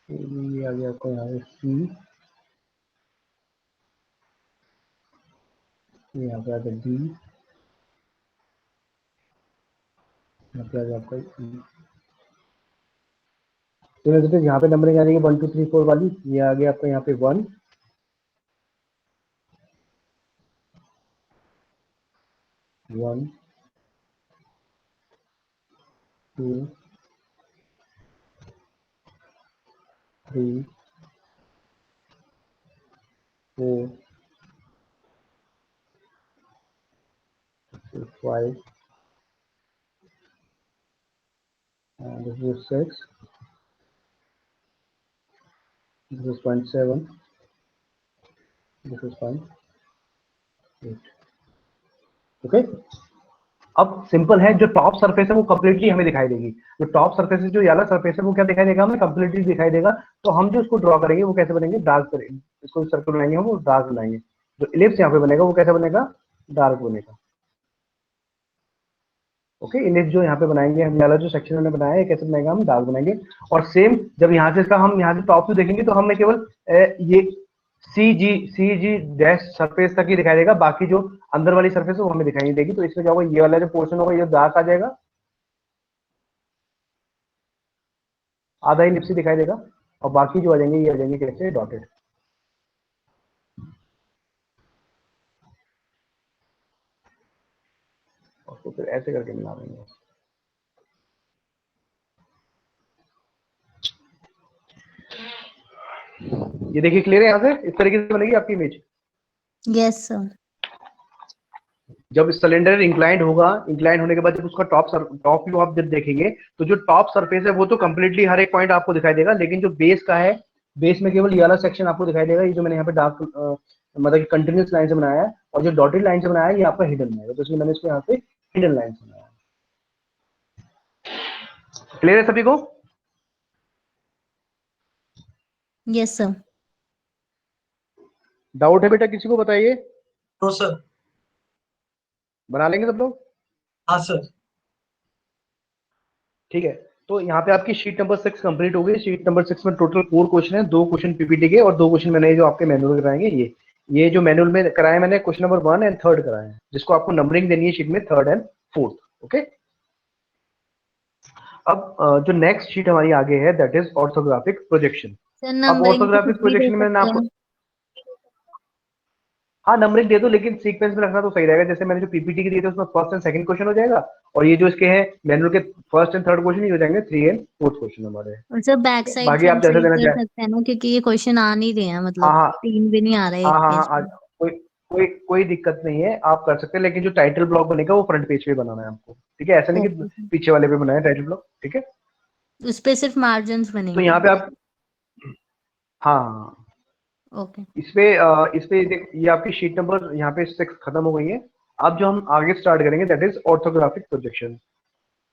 ये आ गया आपका यहाँ पे सी, यहाँ पे आ गया डी, यहाँ पे आ गया आपका ई। तो यहाँ पे नंबरिंग आ रही है 1 2 3 4 वाली, ये आ गया आपका यहाँ पे 1, 1 2 3 4 5, this is 6, this is 0.7, this is 0.8, okay. अब सिंपल है, जो टॉप सरफेस है वो कंप्लीटली हमें दिखाई देगी, जो टॉप सरफेस है, जो ये वाला सरफेस है वो क्या दिखाई देगा हमें? कंप्लीटली दिखाई देगा। तो हम जो इसको ड्रॉ करेंगे वो कैसे बनेंगे? डार्क करेंगे, इसको सर्कल बनाएंगे हम, वो डार्क बनाएंगे। जो इलिप्स यहाँ पे बनेगा वो कैसे बनेगा? डार्क बनेगा, ओके। इलिप्स जो यहाँ पे बनाएंगे हम, वाला जो सेक्शन हमने बनाया है कैसे बनाएगा? हम डार्क बनाएंगे। और सेम जब यहाँ से इसका हम यहाँ से टॉप व्यू देखेंगे तो हमने केवल ये सी जी डैश सरफेस तक ही दिखाई देगा, बाकी जो अंदर वाली सरफेस है वो हमें दिखाई नहीं देगी। तो इसमें क्या होगा, ये वाला जो पोर्शन होगा ये डार्क आ जाएगा, आधा इलिप्स दिखाई देगा, और बाकी जो आ जाएंगे ये आ जाएंगे कैसे, डॉटेड। और तो फिर ऐसे करके बना देंगे। ये देखिए क्लियर है, यहाँ से इस तरीके से बनेगी आपकी इमेज। Yes sir. जब सिलेंडर इंक्लाइंड होगा, इंक्लाइंड होने के बाद जब उसका टॉप व्यू आप जब देखेंगे, तो जो टॉप सरफेस है वो तो कंप्लीटली हर एक पॉइंट आपको दिखाई देगा, लेकिन जो बेस का है, बेस में केवल ये वाला सेक्शन आपको दिखाई देगा। ये जो मैंने यहाँ पे डार्क मतलब कंटिन्यूस लाइन से बनाया है, और जो डॉटेड लाइन से बनाया है ये आपका हिडन है, तो इसलिए मैंने इसको यहाँ पे हिडन लाइन से बनाया। क्लियर है सभी को? Yes sir. डाउट है बेटा किसी को, बताइए। तो सर। बना लेंगे सब लोग? हाँ सर। ठीक है, तो यहाँ पे आपकी शीट नंबर 6 कंप्लीट हो गई। शीट नंबर 6 में टोटल 4 क्वेश्चन है, 2 क्वेश्चन पीपीटी के और 2 क्वेश्चन मैंने जो आपके मैनुअल में कराएंगे। ये जो मैनुअल में कराए मैंने क्वेश्चन नंबर 1 एंड 3 कराए हैं, जिसको आपको नंबरिंग देनी है शीट में 3rd एंड 4th। ओके, अब जो नेक्स्ट शीट हमारी आगे है that is orthographic projection. Sir अब नंबरिंग तो ऑर्थोग्राफिक कुछ भी दे प्रोजेक्शन में मैंने सकते आपको, हैं। हाँ नंबरिंग दे दो, लेकिन सीक्वेंस में रखना तो सही रहेगा। जैसे मैंने जो पीपीटी के दिए थे उसमें फर्स्ट एंड सेकंड क्वेश्चन हो जाएगा, और ये जो इसके हैं मैनुअल के फर्स्ट एंड थर्ड क्वेश्चन ही हो जाएंगे, 3 एंड 4th क्वेश्चन हमारे। और सर बैक साइड बाकी आप फ्रंट जैसे साइड देना कर चाहें। सकते हैं ना, क्योंकि ये क्वेश्चन आ नहीं रहे हैं, हाँ मतलब हाँ 3 भी नहीं आ रहा है हाँ एक हाँ हाँ पेज आज पे। कोई कोई कोई दिक्कत नहीं है, आप कर सकते हैं, लेकिन जो टाइटल ब्लॉक बनेगा वो फ्रंट पेज पे बनाना है आपको। ठीक है, ऐसा नहीं कि ओके सर। पीछे वाले पे बनाए टाइटल ब्लॉक। ठीक है, उस पे सिर्फ मार्जिन्स तो बनेंगे। यहाँ पे आप, हाँ हाँ, ओके। इस पे ये आपकी शीट नंबर यहाँ पे 6 खत्म हो गई है। अब जो हम आगे स्टार्ट करेंगे दैट इज ऑर्थोग्राफिक प्रोजेक्शन।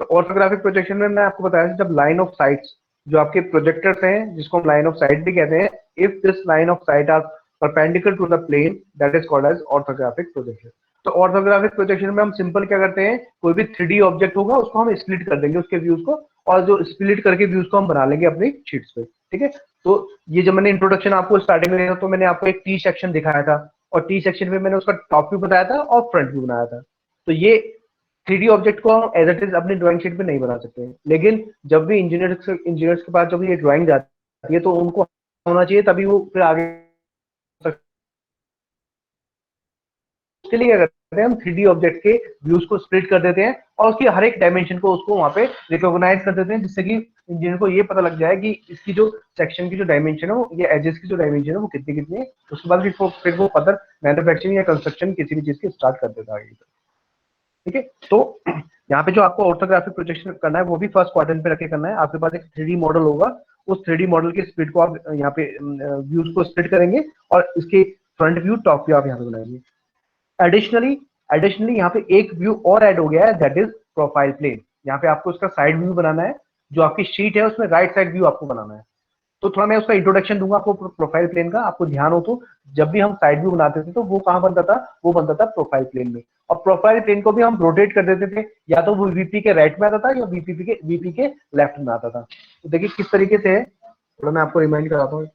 तो ऑर्थोग्राफिक प्रोजेक्शन में मैं आपको बताया था, जब लाइन ऑफ साइट्स जो आपके प्रोजेक्टर्स हैं, जिसको हम लाइन ऑफ साइट भी कहते हैं, if this line of sight are perpendicular to the plane that is called as orthographic projection. तो ऑर्थोग्राफिक प्रोजेक्शन में हम सिंपल क्या करते हैं, कोई भी 3D ऑब्जेक्ट होगा उसको हम स्प्लिट कर देंगे उसके व्यूज को, और जो स्प्लिट करके व्यूज को हम बना लेंगे अपनी शीट्स पे। ठीक है, तो ये जब मैंने इंट्रोडक्शन आपको स्टार्टिंग में दिया था, तो मैंने आपको एक टी सेक्शन दिखाया था, और टी सेक्शन में मैंने उसका टॉप व्यू बताया था और फ्रंट व्यू बनाया था। तो ये 3D ऑब्जेक्ट को हम एज इट इज अपनी ड्राइंग शीट पे नहीं बना सकते, लेकिन जब भी इंजीनियर्स के पास जब ये ड्राइंग जाती है तो उनको होना चाहिए, तभी वो फिर आगे। उसके लिए क्या करते हैं, हम 3D ऑब्जेक्ट के व्यूज को स्प्लिट कर देते हैं, और उसकी हर एक डायमेंशन को उसको वहां पे रिकॉग्नाइज कर देते हैं, जिससे कि इंजीनियर को ये पता लग जाए कि इसकी जो सेक्शन की जो डायमेंशन है वो, ये एजेस की जो डायमेंशन है वो कितनी कितनी है। उसके बाद फिर वो फर्दर मैन्युफैक्चरिंग या कंस्ट्रक्शन किसी भी चीज की स्टार्ट कर देता है आगे। ठीक है, तो यहाँ पे जो आपको ऑर्थोग्राफिक प्रोजेक्शन करना है वो भी फर्स्ट क्वाड्रेंट पे रखे करना है। आपके पास एक 3D मॉडल होगा, उस 3D मॉडल के स्प्लिट को आप यहाँ पे व्यूज को स्प्लिट करेंगे, और इसके फ्रंट व्यू टॉप व्यू आप यहाँ पे बनाएंगे। एडिशनली एडिशनली यहाँ पे एक व्यू और ऐड हो गया है दैट इज प्रोफाइल प्लेन। यहाँ पे आपको उसका साइड व्यू बनाना है, जो आपकी शीट है उसमें राइट साइड व्यू आपको बनाना है। तो थोड़ा मैं उसका इंट्रोडक्शन दूंगा आपको प्रोफाइल प्लेन का, आपको ध्यान हो तो। जब भी हम साइड व्यू बनाते थे तो वो कहाँ बनता था, वो बनता था प्रोफाइल प्लेन में। और प्रोफाइल प्लेन को भी हम रोटेट कर देते थे, या तो वो वीपी के राइट में आता था या वीपी के लेफ्ट में आता था। तो देखिए किस तरीके से है, थोड़ा मैं आपको रिमाइंड कराता हूँ।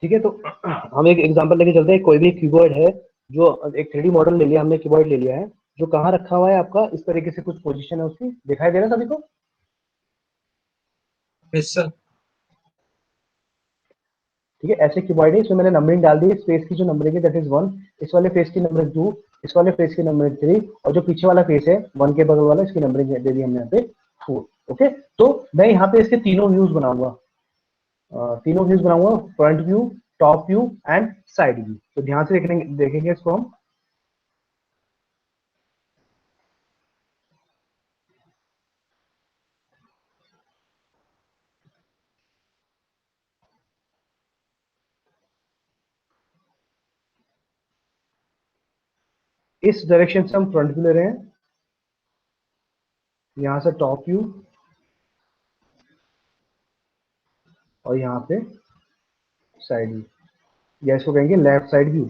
ठीक है, तो हम एक एग्जांपल लेके चलते हैं। कोई भी क्यूबॉइड है, जो एक 3D मॉडल ले लिया हमने, क्यूबॉइड ले लिया है, जो कहाँ रखा हुआ है आपका, इस तरीके से कुछ पोजीशन है उसकी, दिखाई दे रहा है सभी को? Yes sir. ठीक है, ऐसे क्यूबॉइड है, इसमें मैंने नंबरिंग डाल दी। स्पेस की जो नंबरिंग है दैट इज 1, इस वाले फेस की नंबरिंग 2, इस वाले फेस की नंबरिंग 3, और जो पीछे वाला फेस है 1 के बगल वाला, इसकी नंबरिंग दे दी हमने यहाँ पे 4। ओके, तो मैं यहाँ पे इसके तीनों व्यूज बनाऊंगा, front view, top view and side view. तो ध्यान से देखेंगे इसको हम। इस डायरेक्शन से हम फ्रंट व्यू ले रहे हैं, यहां से टॉप व्यू, और यहाँ पे साइड व्यू, या इसको कहेंगे left side view.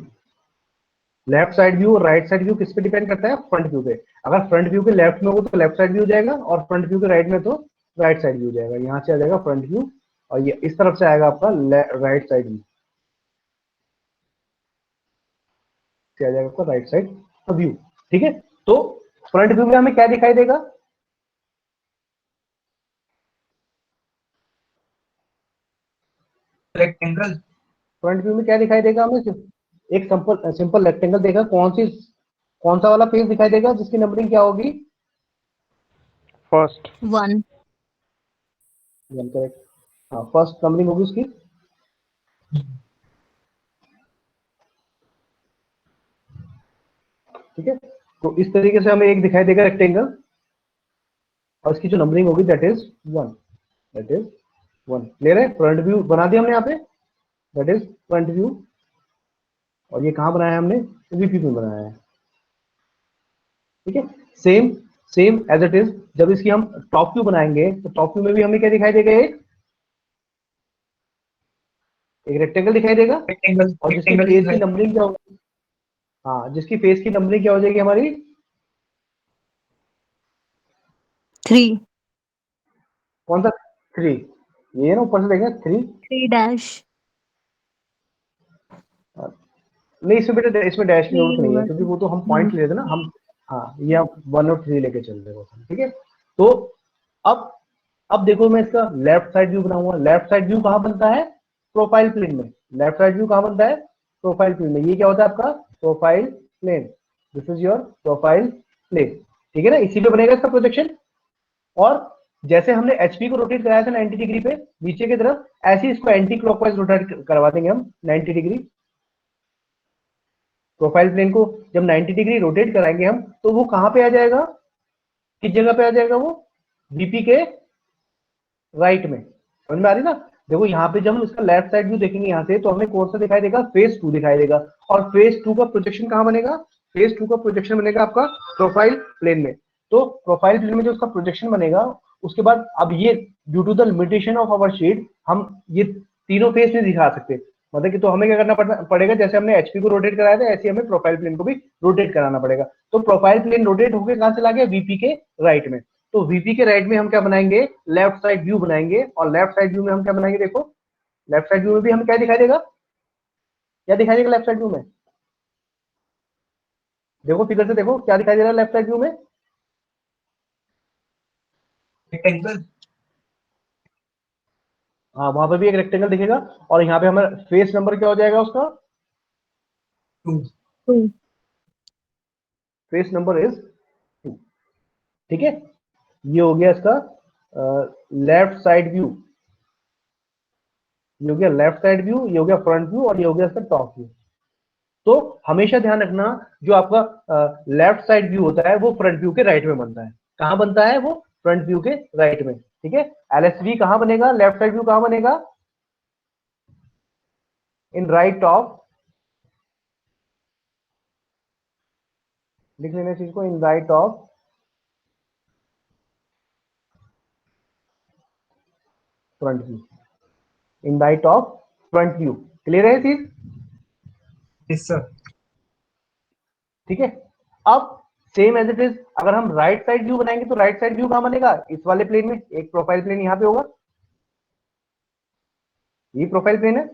Left side view और राइट साइड व्यू किस पे डिपेंड करता है? फ्रंट व्यू पे। अगर फ्रंट व्यू के लेफ्ट में हो तो लेफ्ट साइड व्यू हो जाएगा, और फ्रंट व्यू के राइट में तो राइट साइड व्यू हो जाएगा। यहाँ से आ जाएगा फ्रंट व्यू, और ये इस तरफ से आएगा आपका राइट साइड व्यू, से आ जाएगा आपका राइट साइड व्यू। ठीक है, तो फ्रंट व्यू में हमें क्या दिखाई देगा? रेक्टेंगल। फ्रंट व्यू में क्या दिखाई देगा हमें? एक सिंपल सिंपल रेक्टेंगल देगा। कौन सा वाला पेज दिखाई देगा जिसकी नंबरिंग क्या होगी? First. 1। 1, करेक्ट। हाँ, फर्स्ट नंबरिंग होगी उसकी। ठीक है, तो इस तरीके से हमें एक दिखाई देगा रेक्टेंगल, और इसकी जो नंबरिंग होगी दैट इज 1, दैट इज 1। ले रहे फ्रंट व्यू बना दिया हमने यहाँ पे, दैट इज फ्रंट व्यू, और ये कहाँ बनाया है हमने? वीपी में बनाया है। ठीक है, same same as it is जब इसकी हम टॉप व्यू बनाएंगे, तो टॉप व्यू में भी हमें क्या दिखाई देगा? एक रेक्टेंगल दिखाई देगा, रेक्टेंगल और जिसकी रेक्टेंगल फेस की नंबरिंग क्या होगी? हाँ, जिसकी फेस की नंबरिंग क्या हो जाएगी हमारी? 3। कौन सा? 3। ये ना ऊपर से देखें 3। 3 डैश नहीं, इसमें बेटा इसमें डैश की 3 जरूरत नहीं है, होगा क्योंकि तो। वो तो हम पॉइंट ले रहे थे ना हम। हाँ, ये आप 1 और 3 लेके चल रहे हो। ठीक है, तो अब देखो, मैं इसका लेफ्ट साइड व्यू बनाऊंगा। लेफ्ट साइड व्यू कहाँ बनता है? प्रोफाइल प्लेन में। लेफ्ट साइड व्यू कहाँ बनता है? प्रोफाइल प्लेन में। ये क्या होता है आपका? Profile plane. This is your profile plane. ठीक है ना, इसी पे बनेगा इसका प्रोजेक्शन। और जैसे हमने एचपी को रोटेट कराया था 90 डिग्री पे नीचे की तरफ, ऐसे ही इसको एंटी क्लॉकवाइज रोटेट करवा देंगे हम 90 डिग्री। प्रोफाइल प्लेन को जब 90 डिग्री रोटेट कराएंगे हम, तो वो कहां पे आ जाएगा? किस जगह पे आ जाएगा वो? वीपी के राइट में। समझ में आ रही ना? देखो यहाँ पे जब हम इसका लेफ्ट साइड व्यू देखेंगे यहाँ से, तो हमें कौन सा दिखाई देगा? फेज 2 दिखाई देगा। और फेज 2 का प्रोजेक्शन कहां बनेगा? फेज 2 का प्रोजेक्शन बनेगा आपका प्रोफाइल प्लेन में। तो प्रोफाइल प्लेन में जो उसका प्रोजेक्शन बनेगा, उसके बाद अब ये due to the limitation of our sheet हम ये तीनों फेज नहीं दिखा सकते। मतलब कि तो हमें क्या करना पड़ेगा? जैसे हमने एचपी को रोटेट कराया था, ऐसे हमें प्रोफाइल प्लेन को भी रोटेट कराना पड़ेगा। तो प्रोफाइल प्लेन रोटेट होकर कहां चला गया? वीपी के राइट में। तो वीपी के राइट में हम क्या बनाएंगे? लेफ्ट साइड व्यू बनाएंगे। और लेफ्ट साइड व्यू में हम क्या बनाएंगे? देखो, लेफ्ट साइड व्यू में भी हमें क्या दिखाई देगा? क्या दिखाई देगा लेफ्ट साइड व्यू में? देखो फिगर से देखो, क्या दिखाई दे रहा है लेफ्ट साइड व्यू में? रेक्टेंगल। हाँ, वहां पे भी एक रेक्टेंगल दिखेगा, और यहाँ पे हमारा फेस नंबर क्या हो जाएगा उसका? 2। 2। Face number is 2। ठीक है, ये हो गया इसका लेफ्ट साइड व्यू। ये हो गया लेफ्ट साइड व्यू, ये हो गया फ्रंट व्यू, और ये हो गया इसका टॉप व्यू। तो हमेशा ध्यान रखना, जो आपका लेफ्ट साइड व्यू होता है वो फ्रंट व्यू के राइट में बनता है। कहां बनता है वो? फ्रंट व्यू के राइट में। ठीक है, एलएसवी कहां बनेगा? लेफ्ट साइड व्यू कहां बनेगा? इन राइट ऑफ, लिख लेना चीज को, in right of front view. In right of front view. Clear है चीज? Yes sir. ठीक है, अब सेम एज इट इज अगर हम राइट साइड व्यू बनाएंगे, तो राइट साइड व्यू कहां बनेगा? इस वाले प्लेन में। एक प्रोफाइल प्लेन यहां पे होगा, ये प्रोफाइल प्लेन है।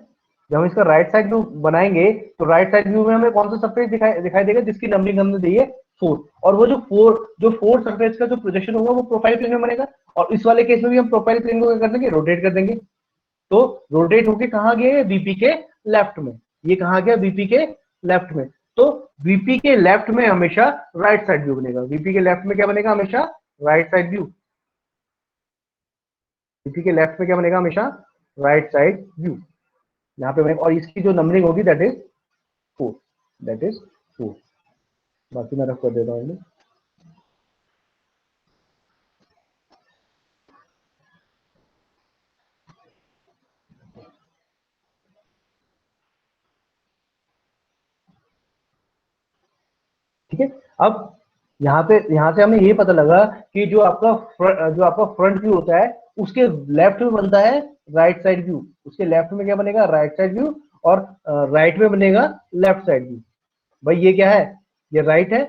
जब हम इसका राइट साइड व्यू बनाएंगे तो राइट साइड व्यू में हमें कौन सा सरफेस दिखाई देगा जिसकी नंबरिंग हमने दी है 4, और वो जो फोर सरफेस का जो प्रोजेक्शन होगा वो प्रोफाइल प्लेन में बनेगा, और इस वाले केस में भी हम प्रोफाइल प्लेन को क्या कर देंगे, रोटेट कर देंगे। तो रोटेट होके कहाँ गए, वीपी के लेफ्ट में। ये कहाँ गया, वीपी के लेफ्ट में। तो वीपी के लेफ्ट में हमेशा राइट साइड व्यू बनेगा। वीपी के लेफ्ट में क्या बनेगा, हमेशा राइट साइड व्यू। वीपी के लेफ्ट में क्या बनेगा, हमेशा राइट साइड व्यू यहाँ पे बनेगा, और इसकी जो नंबरिंग होगी दैट इज 4, दैट इज 4। बाकी मैं रख कर देता हूँ। ठीक है, अब यहाँ से हमें ये पता लगा कि जो आपका फ्रंट व्यू होता है उसके लेफ्ट में बनता है राइट साइड व्यू। उसके लेफ्ट में क्या बनेगा, राइट साइड व्यू, और राइट में बनेगा लेफ्ट साइड व्यू। भाई ये क्या है, ये राइट है,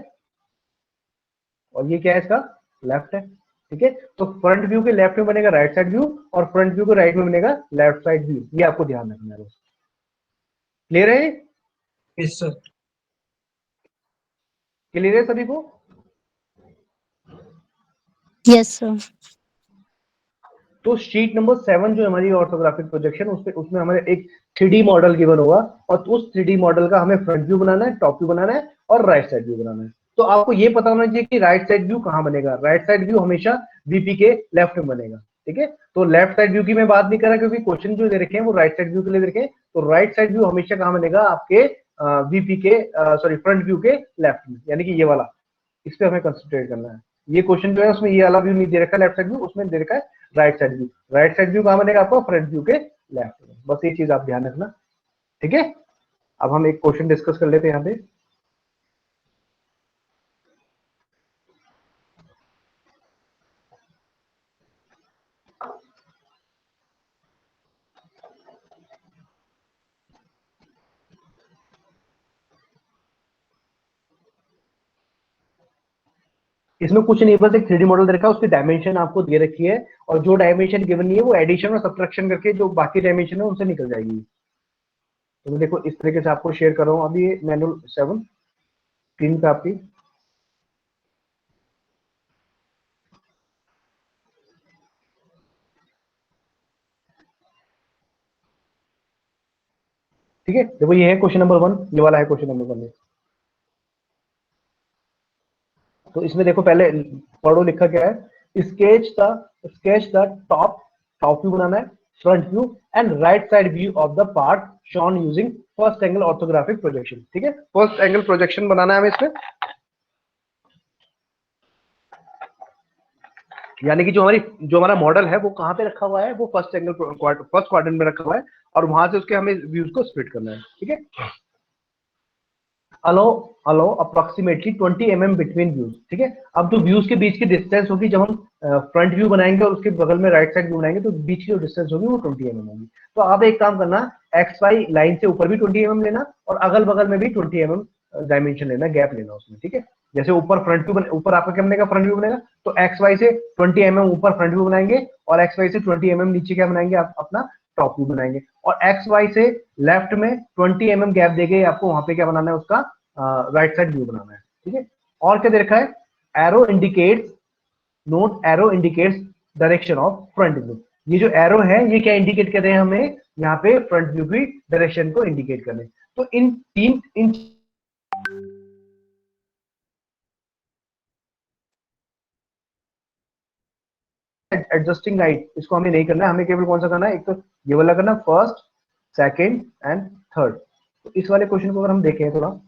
और ये क्या है, इसका लेफ्ट है। ठीक है, तो फ्रंट व्यू के लेफ्ट में बनेगा राइट साइड व्यू, और फ्रंट व्यू के राइट में बनेगा लेफ्ट साइड व्यू। ये आपको ध्यान रखना है। क्लियर है, यस सर। क्लियर है सभी को? Yes sir. तो शीट नंबर 7 जो हमारी ऑर्थोग्राफिक प्रोजेक्शन, उसमें हमारे एक 3D मॉडल गिवन होगा, और उस 3D मॉडल का हमें फ्रंट व्यू बनाना है, टॉप व्यू बनाना है, और राइट साइड व्यू बनाना है। तो आपको ये पता होना चाहिए कि राइट साइड व्यू कहां बनेगा। राइट साइड व्यू हमेशा वीपी के लेफ्ट में बनेगा। ठीक है, तो लेफ्ट साइड व्यू की मैं बात नहीं कर रहा क्योंकि क्वेश्चन जो दे रखे हैं वो राइट साइड व्यू के लिए दे रखे हैं। तो राइट साइड व्यू हमेशा कहां बनेगा, आपके वीपी के सॉरी फ्रंट व्यू के लेफ्ट में, यानी कि ये वाला। इस पे हमें कंसंट्रेट करना है। ये क्वेश्चन जो है उसमें ये वाला व्यू नहीं दे रखा लेफ्ट साइड व्यू, उसमें दे रखा है right side view. Right side view कहां बनेगा, आपको फ्रंट व्यू के लेफ्ट में। बस ये चीज आप ध्यान रखना। ठीक है, अब हम एक क्वेश्चन डिस्कस कर लेते हैं यहाँ पे। इसमें कुछ नहीं, बस एक 3D मॉडल दे रखा है, उसकी डायमेंशन आपको दे रखी है, और जो डायमेंशन गिवन नहीं है वो एडिशन और सब्ट्रैक्शन करके जो बाकी डायमेंशन है उनसे निकल जाएगी। तो मैं देखो इस तरीके से आपको शेयर कर रहा हूँ अभी मैनुअल 7 स्क्रीन पे आपकी। ठीक है, देखो ये है क्वेश्चन नंबर 1, ये वाला है क्वेश्चन नंबर 1। तो इसमें देखो पहले पढ़ो लिखा क्या है, स्केच द टॉप व्यू बनाना है, front view and right side view of the part shown using first angle orthographic projection. ठीक है, फर्स्ट एंगल प्रोजेक्शन बनाना है हमें इसमें, यानी कि जो हमारा मॉडल है वो कहाँ पे रखा हुआ है, वो फर्स्ट क्वाड्रेंट में रखा हुआ है, और वहां से उसके हमें व्यूज को स्प्लिट करना है। ठीक है, अलो अलो अप्रोक्सीमेटली 20 mm बिटवीन व्यूज। ठीक है, अब जो व्यूज के बीच की डिस्टेंस होगी, जब हम फ्रंट व्यू बनाएंगे और उसके बगल में राइट साइड व्यू बनाएंगे तो बीच की जो डिस्टेंस होगी वो 20 mm होगी। तो आप एक काम करना, एक्स वाई लाइन से ऊपर भी 20 mm लेना, और अगल बगल में भी 20 mm डायमेंशन लेना, गैप लेना उसमें। ठीक है, जैसे ऊपर फ्रंट व्यू ऊपर आपका क्या बनेगा, फ्रंट व्यू बनेगा, तो एक्स वाई से 20 mm ऊपर फ्रंट व्यू बनाएंगे, और एक्स वाई से 20 mm नीचे क्या बनाएंगे, आप अपना टॉप व्यू बनाएंगे, और एक्स वाई से लेफ्ट में 20 mm गैप देके आपको वहां पे क्या बनाना है, उसका राइट साइड व्यू बनाना है। ठीक है, और क्या दे रखा है, arrow indicates note arrow indicates direction of front view. ये जो एरो है ये क्या इंडिकेट कर रहे हैं हमें, यहाँ पे फ्रंट व्यू की डायरेक्शन को इंडिकेट कर रहे हैं। तो इन एडजस्टिंग राइट इसको हमें नहीं करना है, हमें केवल कौन सा करना है, एक तो ये वाला करना, फर्स्ट सेकेंड एंड थर्ड। तो इस वाले क्वेश्चन को अगर हम देखें थोड़ा,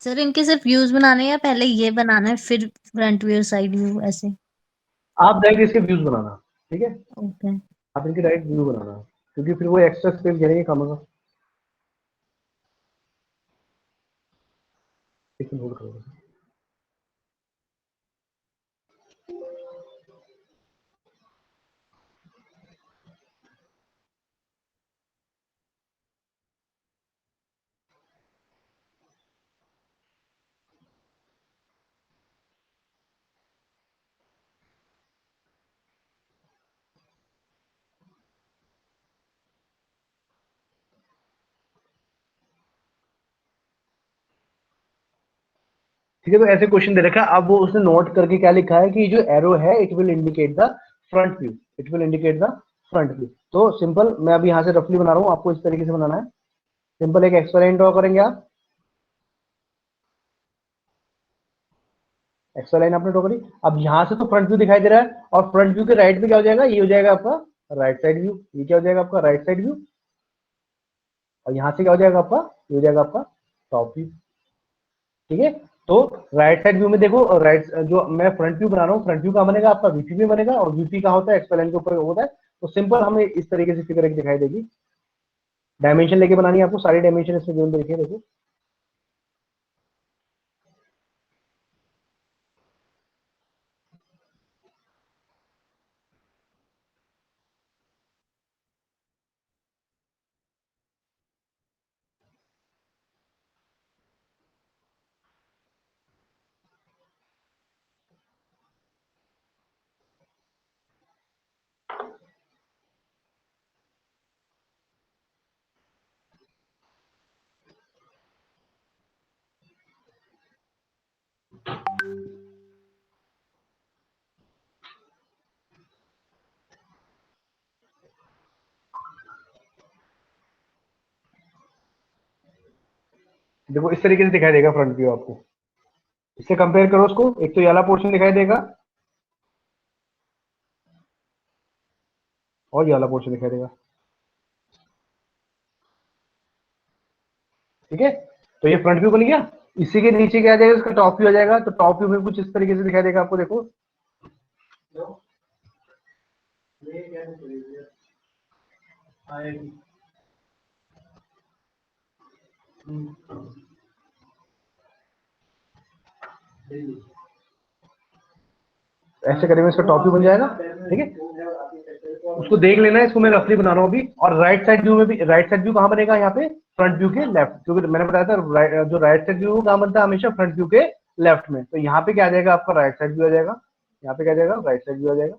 सर इनके सिर्फ व्यूज बनाने हैं या पहले ये बनाना है फिर फ्रंट व्यू साइड व्यू ऐसे? आप डायरेक्ट इसके व्यूज बनाना। ठीक है, ओके। आप इनके डायरेक्ट व्यू बनाना, क्योंकि फिर वो एक्स्ट्रा स्पेस घेरेंगे कम होगा। एक मिनट होल्ड करो। ठीक है, तो ऐसे क्वेश्चन दे रखा है। अब वो उसने नोट करके क्या लिखा है कि जो एरो है it will indicate the front view, it will indicate the front view. तो सिंपल मैं अभी यहाँ से रफली बना रहा हूँ, आपको इस तरीके से बनाना है। सिंपल एक एक्स वाई लाइन ड्रॉ करेंगे आप। एक्स वाई लाइन आपने ड्रॉ करी। अब यहाँ से तो फ्रंट व्यू दिखाई दे रहा है, और फ्रंट व्यू के राइट में क्या हो जाएगा, ये हो जाएगा आपका राइट साइड व्यू। ये क्या हो जाएगा आपका राइट साइड व्यू, और यहाँ से क्या हो जाएगा आपका, ये हो जाएगा आपका टॉप व्यू। ठीक है, तो राइट साइड व्यू में देखो, राइट जो मैं फ्रंट व्यू बना रहा हूँ, फ्रंट व्यू कहाँ बनेगा आपका, वीपी में बनेगा, और वीपी कहाँ होता है, एक्स वाई लाइन के ऊपर होता है। तो सिंपल हमें इस तरीके से फिगर एक दिखाई देगी। डायमेंशन लेके बनानी है आपको, सारी डायमेंशन इसमें गिवन देखिए, देखो। देखो इस तरीके से दिखाई देगा फ्रंट व्यू आपको। इससे कंपेयर करो उसको, एक तो ये वाला पोर्शन दिखाई देगा और ये वाला पोर्शन दिखाई देगा। ठीक है, तो ये फ्रंट व्यू बन गया। इसी के नीचे क्या आ जाएगा, इसका टॉप व्यू आ जाएगा। तो टॉप व्यू में कुछ इस तरीके से दिखाई देगा आपको, देखो। ऐसे करेंगे इसका टॉप व्यू बन जाएगा। ठीक है, उसको देख लेना है, इसको मैं रफली बना रहा हूँ अभी। और राइट साइड व्यू में भी, राइट साइड व्यू कहाँ बनेगा, यहाँ पे फ्रंट व्यू के लेफ्ट, क्योंकि मैंने बताया था जो राइट साइड व्यू कहाँ बनता है, हमेशा फ्रंट व्यू के लेफ्ट में। तो यहाँ पे क्या आ जाएगा आपका, राइट साइड व्यू आ जाएगा। यहाँ पे क्या आ जाएगा, राइट साइड व्यू आ जाएगा।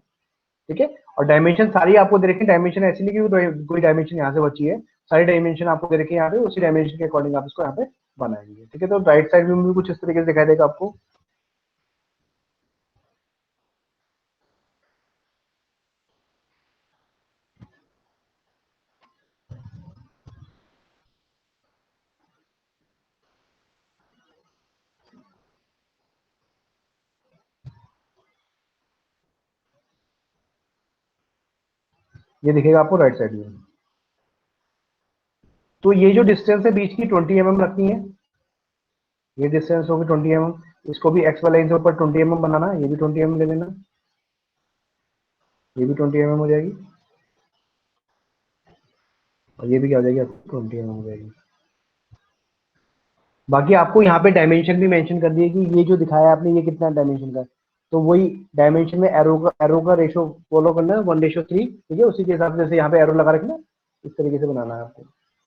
ठीक है, और डायमेंशन सारी आपको दे रखी है। डायमेंशन ऐसी नहीं कि कोई डायमेंशन यहाँ से बची है, सारी डायमेंशन आपको दे रखी है यहाँ पे। उसी डायमेंशन के अकॉर्डिंग आप इसको यहाँ पे बनाएंगे। ठीक है, तो राइट साइड व्यू में भी कुछ इस तरीके से दिखाई देगा आपको। ये दिखेगा आपको राइट साइड व्यू। तो ये जो डिस्टेंस है बीच की 20 mm रखनी है। ये डिस्टेंस होगी 20 mm। इसको भी एक्स वाई लाइन से ऊपर 20 mm बनाना है। ये भी 20 mm ले लेना, ये भी 20 mm हो जाएगी, और ये भी क्या हो जाएगी आपको 20 mm हो जाएगी। बाकी आपको यहाँ पे डायमेंशन भी मेंशन कर दिए कि ये जो दिखाया है आपने, ये कितना डायमेंशन का है। तो वही डायमेंशन में एरो का रेशो फॉलो करना है, 1:3। ठीक है, उसी के हिसाब से जैसे यहाँ पे एरो लगा रखना, इस तरीके से बनाना है आपको।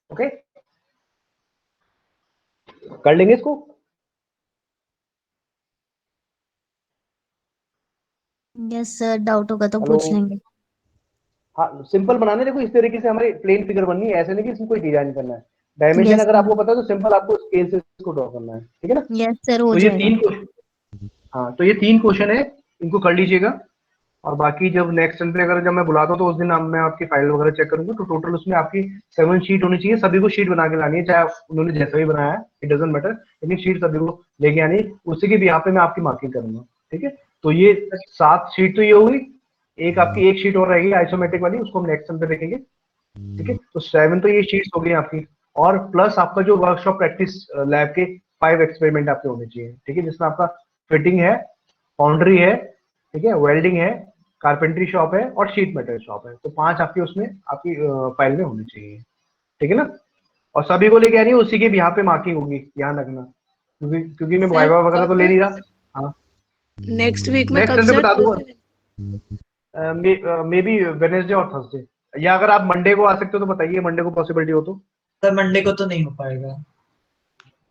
ओके, कर लेंगे इसको। यस सर, डाउट होगा तो हेलो, पूछ लेंगे। हाँ सिंपल बनाने, देखो इस तरीके से हमारी प्लेन फिगर बननी है, ऐसे नहीं कि इसमें कोई डिजाइन करना है। डायमेंशन यस अगर सर। आपको पता है तो सिंपल आपको स्केल से इसको ड्रॉ करना है। ठीक है ना। यस सर, हो तो ये जाएगा। 3 क्वेश्चन, हाँ तो ये 3 क्वेश्चन है, इनको कर लीजिएगा। और बाकी जब नेक्स्ट टाइम पे अगर जब मैं बुलाता हूँ तो उस दिन मैं आपकी फाइल वगैरह चेक करूंगा। तो टोटल उसमें आपकी 7 शीट होनी चाहिए। सभी को शीट बना के लानी है, चाहे उन्होंने जैसा भी बनाया है, इट डजंट मैटर, लेकिन शीट सभी को लेके आनी है। उसी के भी यहाँ पे मैं आपकी मार्किंग करूंगा। ठीक है, तो ये 7 शीट तो ये होगी। एक आपकी एक शीट और रहेगी आइसोमेट्रिक वाली, उसको हम नेक्स्ट टाइम पे देखेंगे। ठीक है, तो 7 तो ये शीट्स हो गई आपकी। और प्लस आपका जो वर्कशॉप प्रैक्टिस लैब के 5 एक्सपेरिमेंट आपके होने चाहिए। ठीक है, जिसमें आपका फिटिंग है, फाउंड्री है, ठीक है, वेल्डिंग है, कारपेंट्री शॉप है, और शीट मेटल शॉप है। तो 5 आपकी उसमें आपकी फाइल में होनी चाहिए। ठीक है ना, और सभी को लेके आनी है, उसी के भी यहाँ पे मार्किंग होगी, ध्यान रखना। क्योंकि मैं सर वाइवा वगैरह तो ले नहीं कब, रहा। हाँ, नेक्स्ट वीक में नेक्स्ट कब टाइम पे सर? बता दूंगा, मे बी वेडनेसडे और थर्सडे, या अगर आप मंडे को आ सकते हो तो बताइए, मंडे को पॉसिबिलिटी हो तो। सर मंडे को तो नहीं हो पाएगा।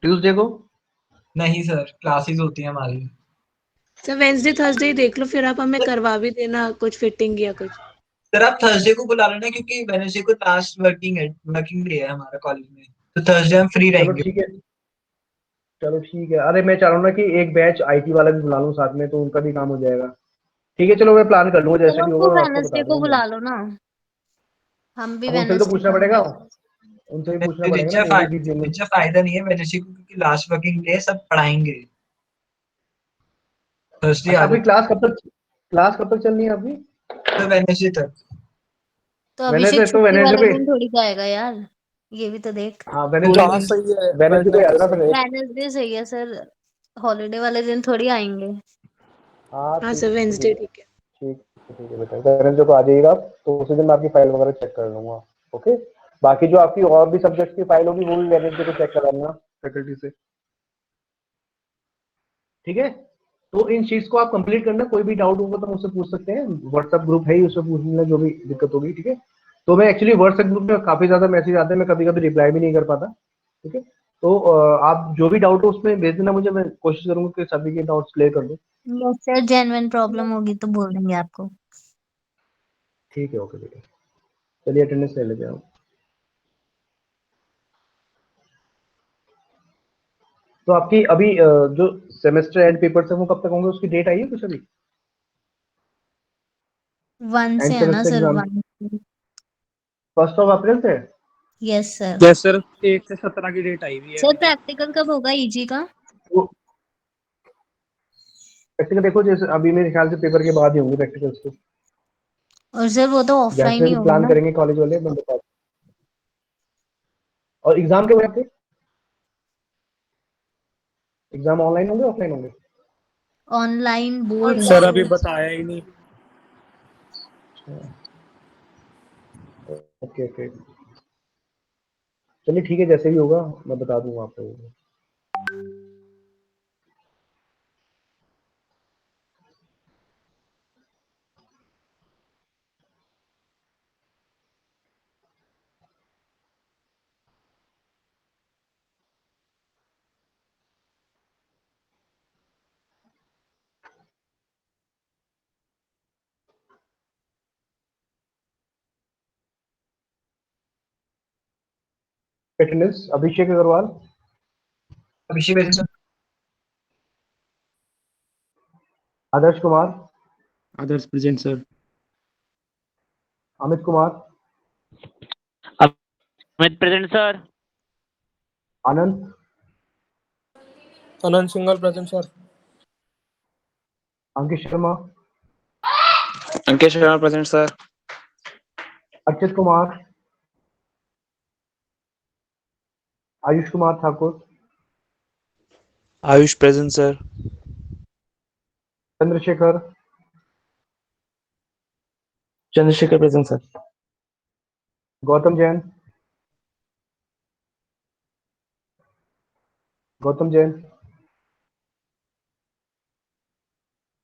ट्यूसडे को। नहीं सर, क्लासेस होती हैं हमारी। सर वेंसडे थर्सडे ही देख लो, फिर आप हमें करवा भी देना कुछ फिटिंग या कुछ। सर आप थर्सडे को बुला लेना, क्योंकि वेडनेसडे को लास्ट वर्किंग डे है हमारा कॉलेज में। तो थर्सडे हम फ्री चलो रहेंगे। ठीक है, चलो ठीक है। अरे मैं चाह रहा हूँ ना कि एक बैच आईटी वाला भी बुला लूँ साथ में, तो उनका भी काम हो जाएगा। ठीक है चलो, मैं प्लान कर लूँगा, जैसे चलो भी उनको होगा मैं आपको बता वेडनेसडे को दूंगा बुला मैं। लो ना, हम भी अब उनसे भी तो वेडनेसडे पूछना को पड़ेगा, आएंगे। उनसे भी पूछना पड़ेगा ना, वो भी बीच में। जिससे फायदा नहीं है वेनेसडे को, क्योंकि लास्ट वर्किंग डे सब पढ़ाएंगे। थर्सडे अच्छा आ आपकी जाते क्लास कब तक चलनी है आपकी? तो वेनेसडे तक। तो अभिषेक वेनेसडे तो छुट्टी वेनेसडे वाले पे। दिन थोड़ी जाएगा यार, ये भी तो देख। हाँ क्लास सही है, वेनेसडे को याद ना फिर। वेडनेसडे सही है सर, हॉलीडे वाले दिन थोड़ी आएंगे। हाँ हाँ ठीक सर, है ठीक वेंसडे है ठीक है। ठीक है बेटा, वेनेसडे को आ जाइएगा आप, तो उसी दिन मैं आपकी फाइल वगैरह चेक कर लूंगा। ओके, बाकी जो आपकी और भी सब्जेक्ट की फाइल होगी वो भी वेनेसडे को चेक करा लेना फैकल्टी से। ठीक है, तो इन चीज को आप कंप्लीट करना, कोई भी डाउट होगा तो मुझसे पूछ सकते हैं, व्हाट्सएप ग्रुप है ही, उसमें पूछ लेना जो भी दिक्कत होगी। ठीक है, तो मैं एक्चुअली व्हाट्सएप ग्रुप में काफी ज्यादा मैसेज आते हैं, मैं कभी कभी रिप्लाई भी नहीं कर पाता। ठीक है, तो आप जो भी डाउट हो उसमें भेज देना मुझे, मैं कोशिश करूंगा कि सभी के डाउट्स क्लियर कर दूं। यस सर, जेन्युइन प्रॉब्लम होगी तो बोल देंगे आपको। ठीक है, ओके बेटा, चलिए अटेंडेंस ले लेते हैं हम। तो आपकी अभी जो सेमेस्टर एंड पेपर्स है वो कब तक होंगे, उसकी डेट आई है कुछ अभी? 1 एंड से है ना सेमेस्टर सर, एग्जाम 1। 1 अप्रैल से? Yes sir. यस सर, 1 से 17 की डेट आई हुई है सर अभी तो। प्रैक्टिकल कब होगा ईजी का? तो प्रैक्टिकल देखो, जैसे अभी मेरे ख्याल से पेपर के बाद ही होंगे प्रैक्टिकल्स तो, और सर वो तो ऑफलाइन जैसे ही भी होगा प्लान ना? करेंगे कॉलेज वाले मैं बता। और एग्जाम के वक्त एग्जाम ऑनलाइन होंगे ऑफलाइन होंगे? ऑनलाइन बोल रहे हैं सर अभी सर। बताया ही नहीं। ओके ओके, चलिए ठीक है, जैसे भी होगा मैं बता दूंगा आपको। अटेंडेंस अभिषेक अग्रवाल, अभिषेक वैसे sir. Adarsh Kumar, Adarsh present sir. Amit Kumar, Amit present sir. Anand, Anant सिंगल present sir. Ankit Sharma, Ankit Sharma present sir. Archit Kumar, Ayush Kumar Thakur, Ayush present sir. Chandrashekhar, Chandrashekhar present sir. Gautam Jain, Gautam Jain,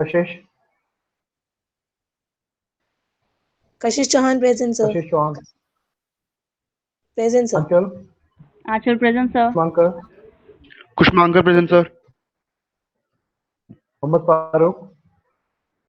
Kashish, Kashish Chauhan present sir. कशिश Chauhan, present sir. Anchal, Aanchal present sir. मांकर, कुष्मांकर प्रेजेंट सर। मोहम्मद फारूक,